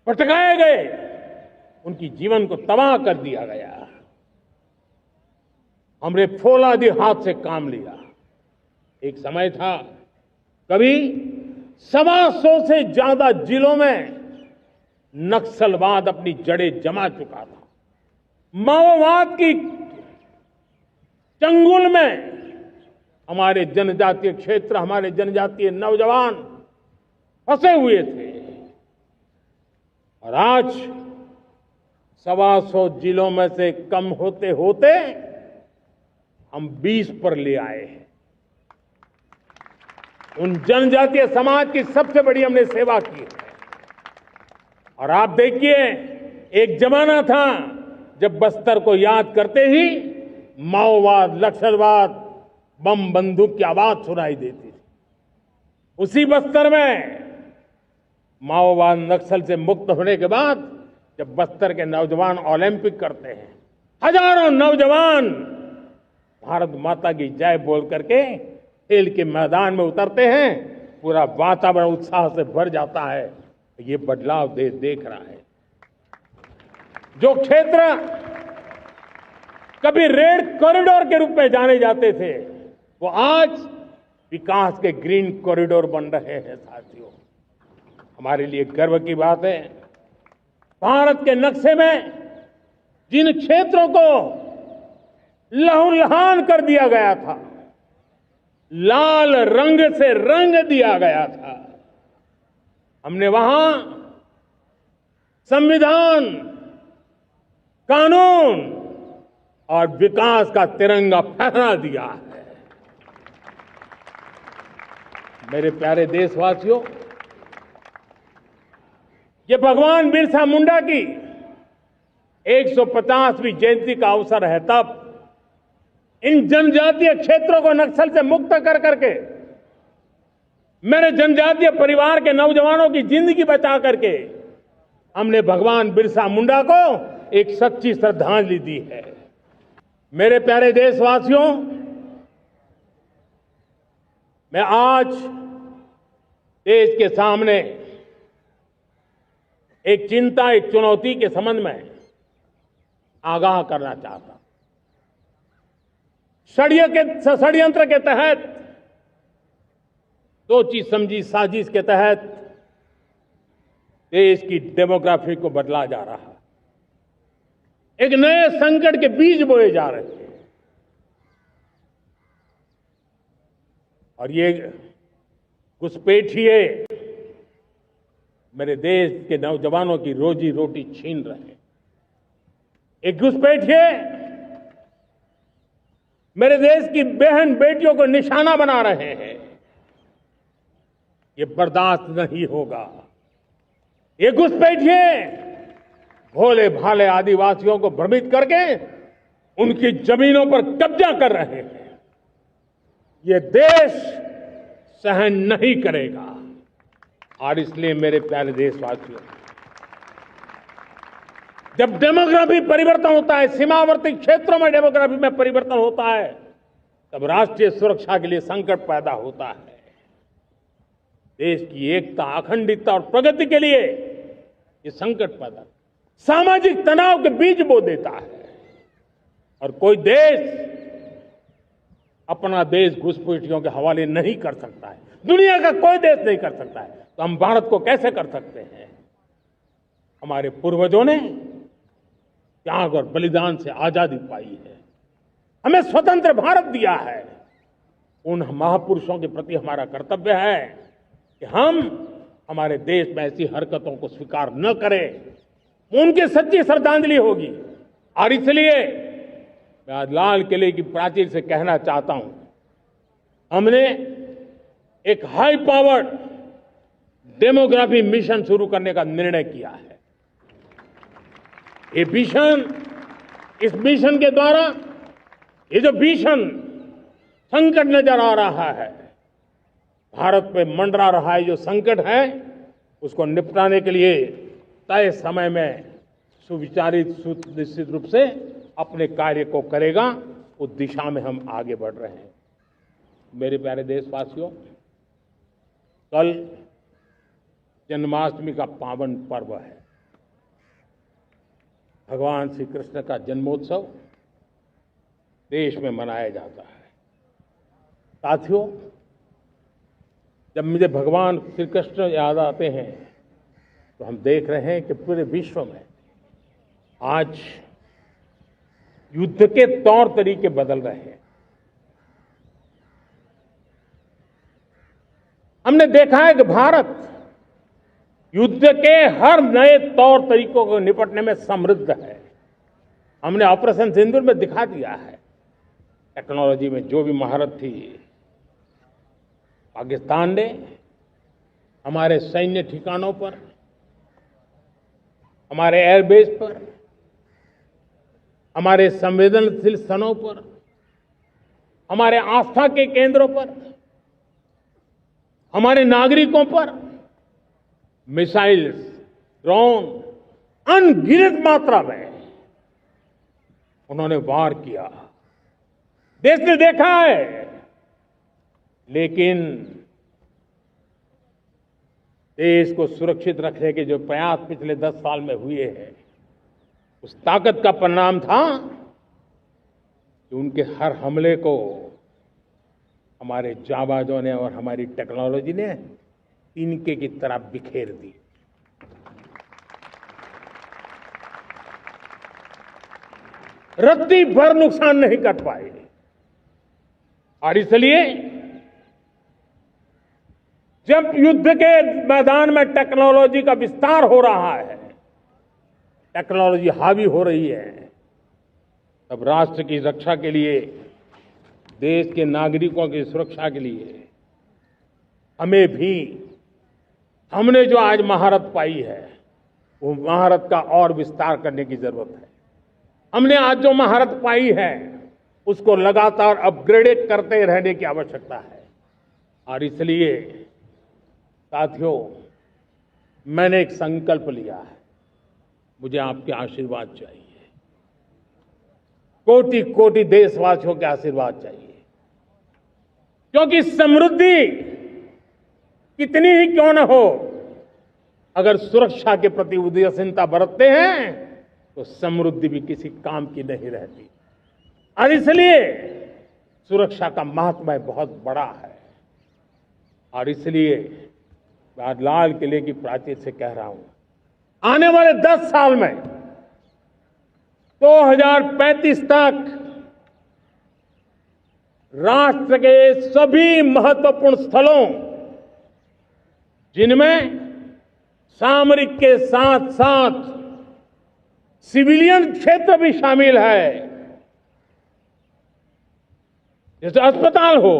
भटकाए गए, उनकी जीवन को तबाह कर दिया गया। हमने फौलादी हाथ से काम लिया। एक समय था, कभी 125 से ज्यादा जिलों में नक्सलवाद अपनी जड़ें जमा चुका था। माओवाद की चंगुल में हमारे जनजातीय क्षेत्र, हमारे जनजातीय नौजवान फंसे हुए थे, और आज 125 जिलों में से कम होते होते हम 20 पर ले आए हैं। उन जनजातीय समाज की सबसे बड़ी हमने सेवा की है। और आप देखिए, एक जमाना था जब बस्तर को याद करते ही माओवाद, नक्सलवाद, बम बंदूक की आवाज सुनाई देती थी। उसी बस्तर में माओवाद नक्सल से मुक्त होने के बाद जब बस्तर के नौजवान ओलंपिक करते हैं, हजारों नौजवान भारत माता की जय बोल करके खेल के मैदान में उतरते हैं, पूरा वातावरण उत्साह से भर जाता है। ये बदलाव देश देख रहा है। जो क्षेत्र कभी रेड कॉरिडोर के रूप में जाने जाते थे, वो आज विकास के ग्रीन कॉरिडोर बन रहे हैं। साथियों, हमारे लिए गर्व की बात है, भारत के नक्शे में जिन क्षेत्रों को लहूलुहान कर दिया गया था, लाल रंग से रंग दिया गया था, हमने वहां संविधान, कानून और विकास का तिरंगा फहरा दिया है। मेरे प्यारे देशवासियों, ये भगवान बिरसा मुंडा की 150वीं जयंती का अवसर है। तब इन जनजातीय क्षेत्रों को नक्सल से मुक्त कर करके, मेरे जनजातीय परिवार के नौजवानों की जिंदगी बचा करके हमने भगवान बिरसा मुंडा को एक सच्ची श्रद्धांजलि दी है। मेरे प्यारे देशवासियों, मैं आज देश के सामने एक चिंता, एक चुनौती के संबंध में आगाह करना चाहता हूं। षड्यंत्र के तहत, सोची समझी साजिश के तहत देश की डेमोग्राफी को बदला जा रहा है। एक नए संकट के बीज बोए जा रहे हैं। और ये घुसपैठिए मेरे देश के नौजवानों की रोजी रोटी छीन रहे हैं। एक घुसपैठिए मेरे देश की बहन बेटियों को निशाना बना रहे हैं। ये बर्दाश्त नहीं होगा। ये घुसपैठिए भोले भाले आदिवासियों को भ्रमित करके उनकी जमीनों पर कब्जा कर रहे हैं। ये देश सहन नहीं करेगा। और इसलिए मेरे प्यारे देशवासियों, जब डेमोग्राफी परिवर्तन होता है, सीमावर्ती क्षेत्रों में डेमोग्राफी में परिवर्तन होता है, तब राष्ट्रीय सुरक्षा के लिए संकट पैदा होता है। देश की एकता, अखंडता और प्रगति के लिए ये संकट पैदा, सामाजिक तनाव के बीज बो देता है। और कोई देश अपना देश घुसपैठियों के हवाले नहीं कर सकता है। दुनिया का कोई देश नहीं कर सकता है, तो हम भारत को कैसे कर सकते हैं? हमारे पूर्वजों ने त्याग और बलिदान से आजादी पाई है, हमें स्वतंत्र भारत दिया है। उन महापुरुषों के प्रति हमारा कर्तव्य है कि हम हमारे देश में ऐसी हरकतों को स्वीकार न करें। उनकी सच्ची श्रद्धांजलि होगी। और इसलिए मैं आज लाल किले की प्राचीर से कहना चाहता हूं, हमने एक हाई पावर्ड डेमोग्राफी मिशन शुरू करने का निर्णय किया है। ये मिशन, इस मिशन के द्वारा ये जो भीषण संकट नजर आ रहा है, भारत पे मंडरा रहा है जो संकट है, उसको निपटाने के लिए तय समय में सुविचारित, सुनिश्चित रूप से अपने कार्य को करेगा। उस दिशा में हम आगे बढ़ रहे हैं। मेरे प्यारे देशवासियों, कल जन्माष्टमी का पावन पर्व है। भगवान श्री कृष्ण का जन्मोत्सव देश में मनाया जाता है। साथियों, जब मुझे भगवान श्री कृष्ण याद आते हैं तो हम देख रहे हैं कि पूरे विश्व में आज युद्ध के तौर तरीके बदल रहे हैं। हमने देखा है कि भारत युद्ध के हर नए तौर तरीकों को निपटने में समृद्ध है। हमने ऑपरेशन सिंदूर में दिखा दिया है। टेक्नोलॉजी में जो भी महारत थी, पाकिस्तान ने हमारे सैन्य ठिकानों पर, हमारे एयरबेस पर, हमारे संवेदनशील स्थानों पर, हमारे आस्था के केंद्रों पर, हमारे नागरिकों पर मिसाइल्स, ड्रोन अनगिनत मात्रा में उन्होंने वार किया। देश ने देखा है, लेकिन देश को सुरक्षित रखने के जो प्रयास पिछले 10 साल में हुए हैं, उस ताकत का परिणाम था कि उनके हर हमले को हमारे जाबाजों ने और हमारी टेक्नोलॉजी ने तिनके की तरह बिखेर दी। रत्ती भर नुकसान नहीं कर पाए। और इसलिए जब युद्ध के मैदान में टेक्नोलॉजी का विस्तार हो रहा है, टेक्नोलॉजी हावी हो रही है, तब राष्ट्र की रक्षा के लिए, देश के नागरिकों की सुरक्षा के लिए हमें भी, हमने जो आज महारत पाई है, वो महारत का और विस्तार करने की जरूरत है। हमने आज जो महारत पाई है, उसको लगातार अपग्रेड करते रहने की आवश्यकता है। और इसलिए साथियों, मैंने एक संकल्प लिया है, मुझे आपके आशीर्वाद चाहिए, कोटि कोटि देशवासियों के आशीर्वाद चाहिए, क्योंकि समृद्धि कितनी ही क्यों न हो, अगर सुरक्षा के प्रति उदासीनता बरतते हैं तो समृद्धि भी किसी काम की नहीं रहती। और इसलिए सुरक्षा का महत्व बहुत बड़ा है। और इसलिए मैं आज लाल किले की प्राचीर से कह रहा हूं, आने वाले 10 साल में 2035 तक राष्ट्र के सभी महत्वपूर्ण स्थलों, जिनमें सामरिक के साथ साथ सिविलियन क्षेत्र भी शामिल है, जैसे अस्पताल हो,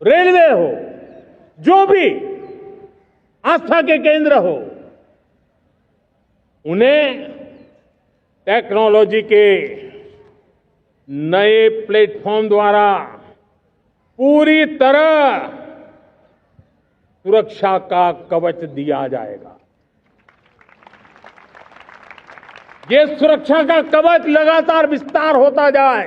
रेलवे हो, जो भी आस्था के केंद्र हो, उन्हें टेक्नोलॉजी के नए प्लेटफॉर्म द्वारा पूरी तरह सुरक्षा का कवच दिया जाएगा। ये सुरक्षा का कवच लगातार विस्तार होता जाए,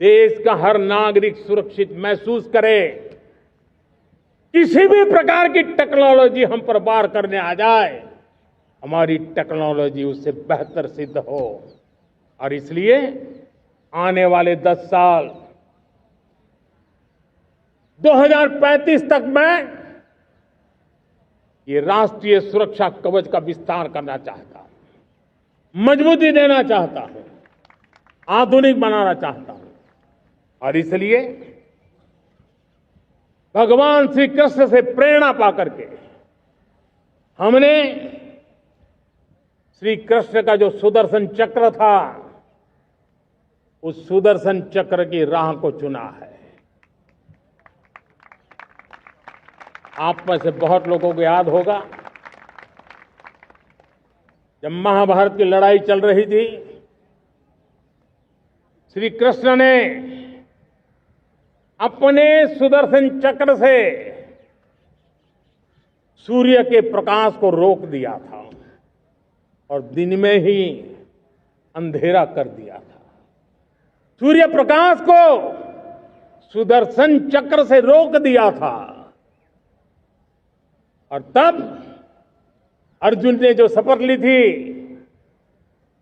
देश का हर नागरिक सुरक्षित महसूस करे। किसी भी प्रकार की टेक्नोलॉजी हम पर वार करने आ जाए, हमारी टेक्नोलॉजी उससे बेहतर सिद्ध हो। और इसलिए आने वाले 10 साल 2035 तक मैं ये राष्ट्रीय सुरक्षा कवच का विस्तार करना चाहता हूं, मजबूती देना चाहता हूं, आधुनिक बनाना चाहता हूं। और इसलिए भगवान श्री कृष्ण से प्रेरणा पाकर के हमने श्री कृष्ण का जो सुदर्शन चक्र था, उस सुदर्शन चक्र की राह को चुना है। आप में से बहुत लोगों को याद होगा, जब महाभारत की लड़ाई चल रही थी, श्री कृष्ण ने अपने सुदर्शन चक्र से सूर्य के प्रकाश को रोक दिया था और दिन में ही अंधेरा कर दिया था। सूर्य प्रकाश को सुदर्शन चक्र से रोक दिया था। और तब अर्जुन ने जो शपथ ली थी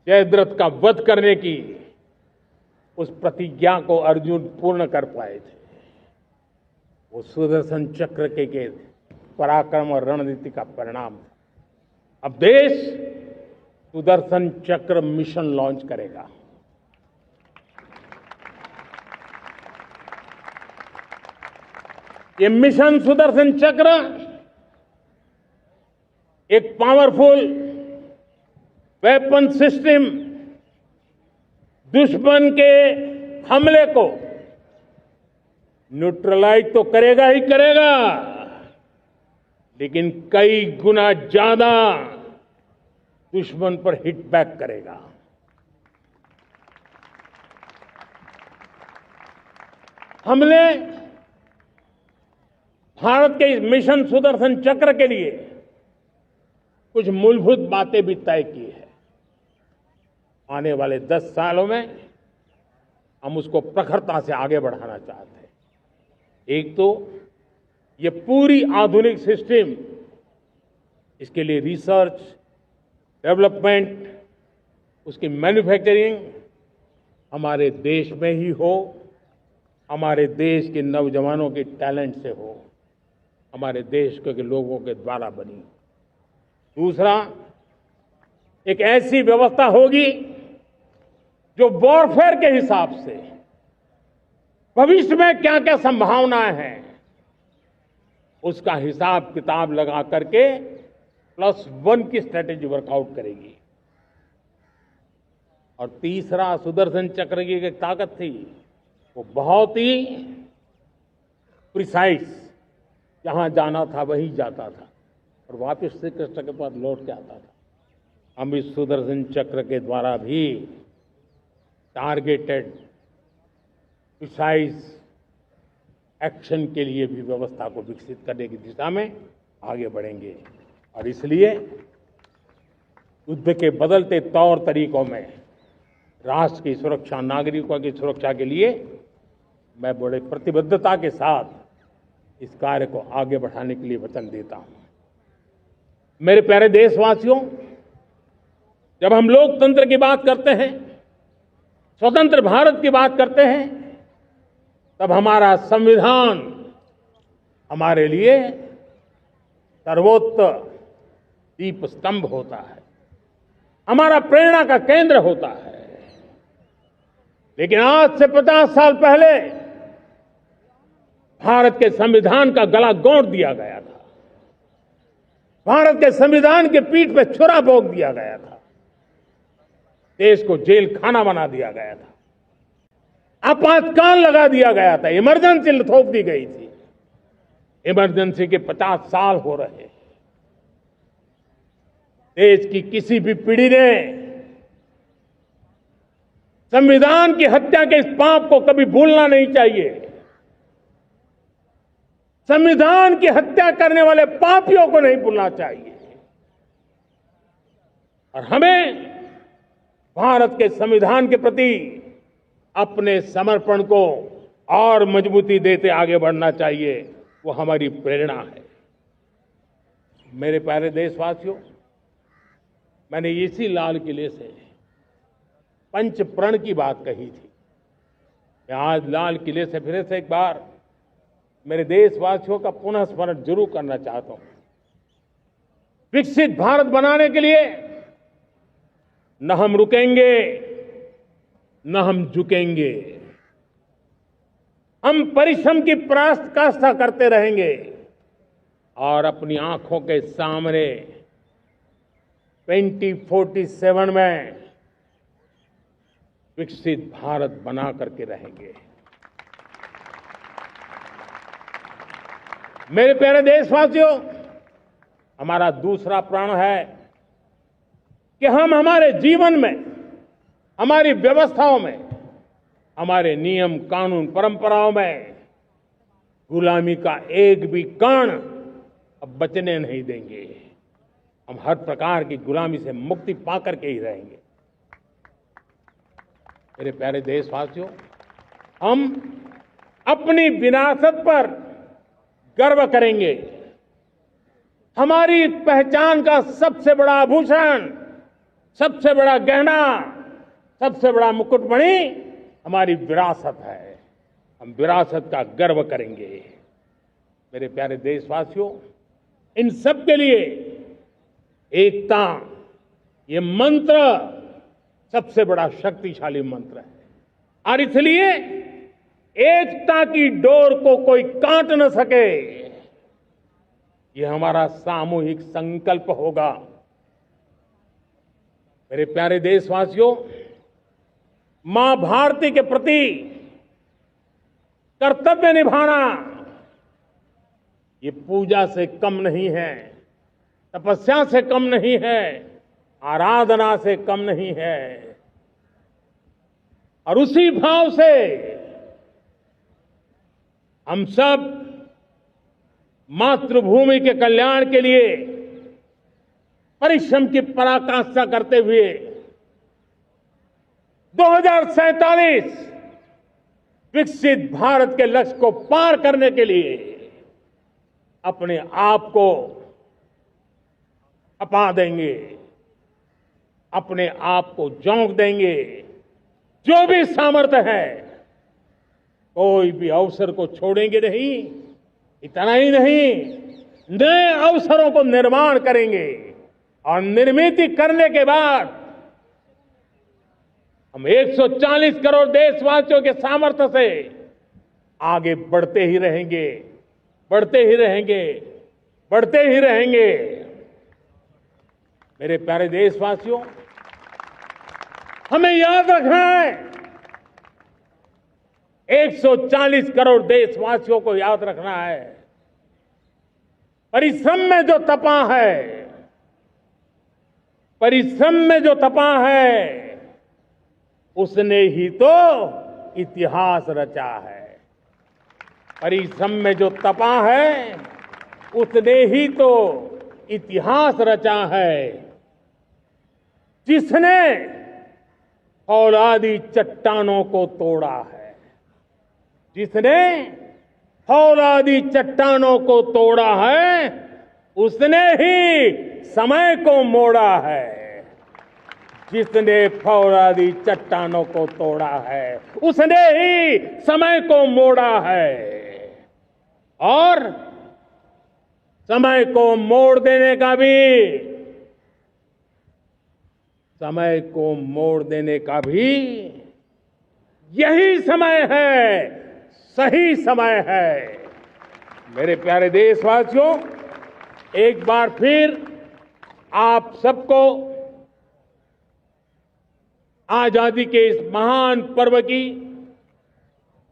जयद्रथ का वध करने की, उस प्रतिज्ञा को अर्जुन पूर्ण कर पाए थे। वो सुदर्शन चक्र के पराक्रम और रणनीति का परिणाम था। अब देश सुदर्शन चक्र मिशन लॉन्च करेगा। ये मिशन सुदर्शन चक्र एक पावरफुल वेपन सिस्टम दुश्मन के हमले को न्यूट्रलाइज तो करेगा ही करेगा, लेकिन कई गुना ज्यादा दुश्मन पर हिट बैक करेगा। हमने भारत के इस मिशन सुदर्शन चक्र के लिए कुछ मूलभूत बातें भी तय की है। आने वाले 10 सालों में हम उसको प्रखरता से आगे बढ़ाना चाहते हैं। एक तो ये पूरी आधुनिक सिस्टम, इसके लिए रिसर्च, डेवलपमेंट, उसकी मैन्युफैक्चरिंग हमारे देश में ही हो, हमारे देश के नौजवानों के टैलेंट से हो, हमारे देश के लोगों के द्वारा बनी। दूसरा, एक ऐसी व्यवस्था होगी जो वॉरफेयर के हिसाब से भविष्य में क्या क्या संभावनाएं हैं उसका हिसाब किताब लगा करके +1 की स्ट्रेटेजी वर्कआउट करेगी। और तीसरा, सुदर्शन चक्र की एक ताकत थी, वो बहुत ही प्रिसाइज, जहां जाना था वहीं जाता था और वापस श्री कृष्ण के पास लौट के आता था। हम इस सुदर्शन चक्र के द्वारा भी टारगेटेड प्रिसाइज एक्शन के लिए भी व्यवस्था को विकसित करने की दिशा में आगे बढ़ेंगे। और इसलिए युद्ध के बदलते तौर तरीकों में राष्ट्र की सुरक्षा, नागरिकों की सुरक्षा के लिए मैं बड़े प्रतिबद्धता के साथ इस कार्य को आगे बढ़ाने के लिए वचन देता हूं। मेरे प्यारे देशवासियों, जब हम लोकतंत्र की बात करते हैं, स्वतंत्र भारत की बात करते हैं, तब हमारा संविधान हमारे लिए सर्वोच्च दीप स्तंभ होता है, हमारा प्रेरणा का केंद्र होता है। लेकिन आज से 50 साल पहले भारत के संविधान का गला घोंट दिया गया था, भारत के संविधान के पीठ पे छुरा भोंक दिया गया था, देश को जेल खाना बना दिया गया था, आपातकाल लगा दिया गया था, इमरजेंसी थोप दी गई थी। इमरजेंसी के 50 साल हो रहे। देश की किसी भी पीढ़ी ने संविधान की हत्या के इस पाप को कभी भूलना नहीं चाहिए। संविधान की हत्या करने वाले पापियों को नहीं भूलना चाहिए। और हमें भारत के संविधान के प्रति अपने समर्पण को और मजबूती देते आगे बढ़ना चाहिए। वो हमारी प्रेरणा है। मेरे प्यारे देशवासियों, मैंने इसी लाल किले से पंच प्रण की बात कही थी। मैं आज लाल किले से फिर से एक बार मेरे देशवासियों का पुनः स्मरण जरूर करना चाहता हूं। विकसित भारत बनाने के लिए न हम रुकेंगे, न हम झुकेंगे। हम परिश्रम की पराकाष्ठा करते रहेंगे और अपनी आंखों के सामने 2047 में विकसित भारत बना करके रहेंगे। मेरे प्यारे देशवासियों, हमारा दूसरा प्रण है कि हम हमारे जीवन में, हमारी व्यवस्थाओं में, हमारे नियम कानून परंपराओं में गुलामी का एक भी कण अब बचने नहीं देंगे। हम हर प्रकार की गुलामी से मुक्ति पाकर के ही रहेंगे। मेरे प्यारे देशवासियों, हम अपनी विरासत पर गर्व करेंगे। हमारी पहचान का सबसे बड़ा आभूषण, सबसे बड़ा गहना, सबसे बड़ा मुकुटमणि हमारी विरासत है। हम विरासत का गर्व करेंगे। मेरे प्यारे देशवासियों, इन सब के लिए एकता, ये मंत्र सबसे बड़ा शक्तिशाली मंत्र है। और इसलिए एकता की डोर को कोई काट न सके, ये हमारा सामूहिक संकल्प होगा। मेरे प्यारे देशवासियों, मां भारती के प्रति कर्तव्य निभाना ये पूजा से कम नहीं है, तपस्या से कम नहीं है, आराधना से कम नहीं है। और उसी भाव से हम सब मातृभूमि के कल्याण के लिए परिश्रम की पराकाष्ठा करते हुए 2047 विकसित भारत के लक्ष्य को पार करने के लिए अपने आप को अपा देंगे, अपने आप को झोंक देंगे। जो भी सामर्थ्य है, कोई भी अवसर को छोड़ेंगे नहीं। इतना ही नहीं, नए अवसरों को निर्माण करेंगे और निर्मित करने के बाद हम 140 करोड़ देशवासियों के सामर्थ्य से आगे बढ़ते ही रहेंगे, बढ़ते ही रहेंगे, बढ़ते ही रहेंगे। मेरे प्यारे देशवासियों, हमें याद रखना है, 140 करोड़ देशवासियों को याद रखना है, परिश्रम में जो तपा है, परिश्रम में जो तपा है, उसने ही तो इतिहास रचा है। परिश्रम में जो तपा है, उसने ही तो इतिहास रचा है। जिसने फौलादी चट्टानों को तोड़ा है, जिसने फौलादी चट्टानों को तोड़ा है, उसने ही समय को मोड़ा है। जिसने फौलादी चट्टानों को तोड़ा है, उसने ही समय को मोड़ा है। और समय को मोड़ देने का भी, समय को मोड़ देने का भी यही समय है, सही समय है। मेरे प्यारे देशवासियों, एक बार फिर आप सबको आजादी के इस महान पर्व की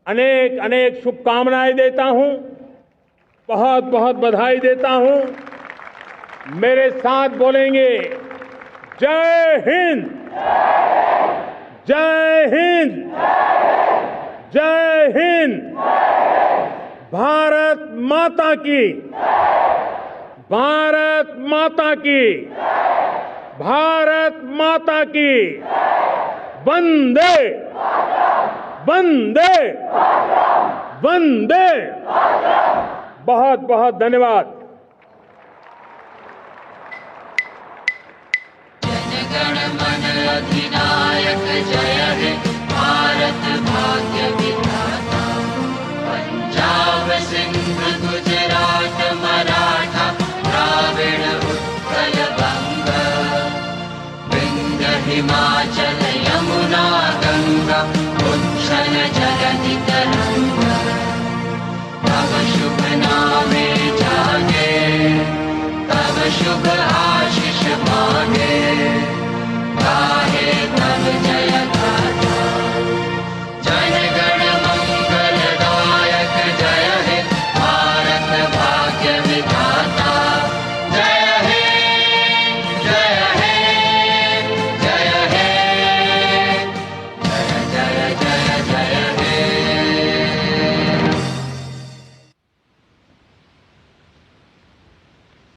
अनेक अनेक शुभकामनाएं देता हूं, बहुत बहुत बधाई देता हूं। मेरे साथ बोलेंगे, जय हिंद, जय हिंद, जय हिंद। भारत माता की, भारत माता की, भारत माता की। वंदे, वंदे, वंदे। बहुत बहुत धन्यवाद। जनगण मन अधिनायक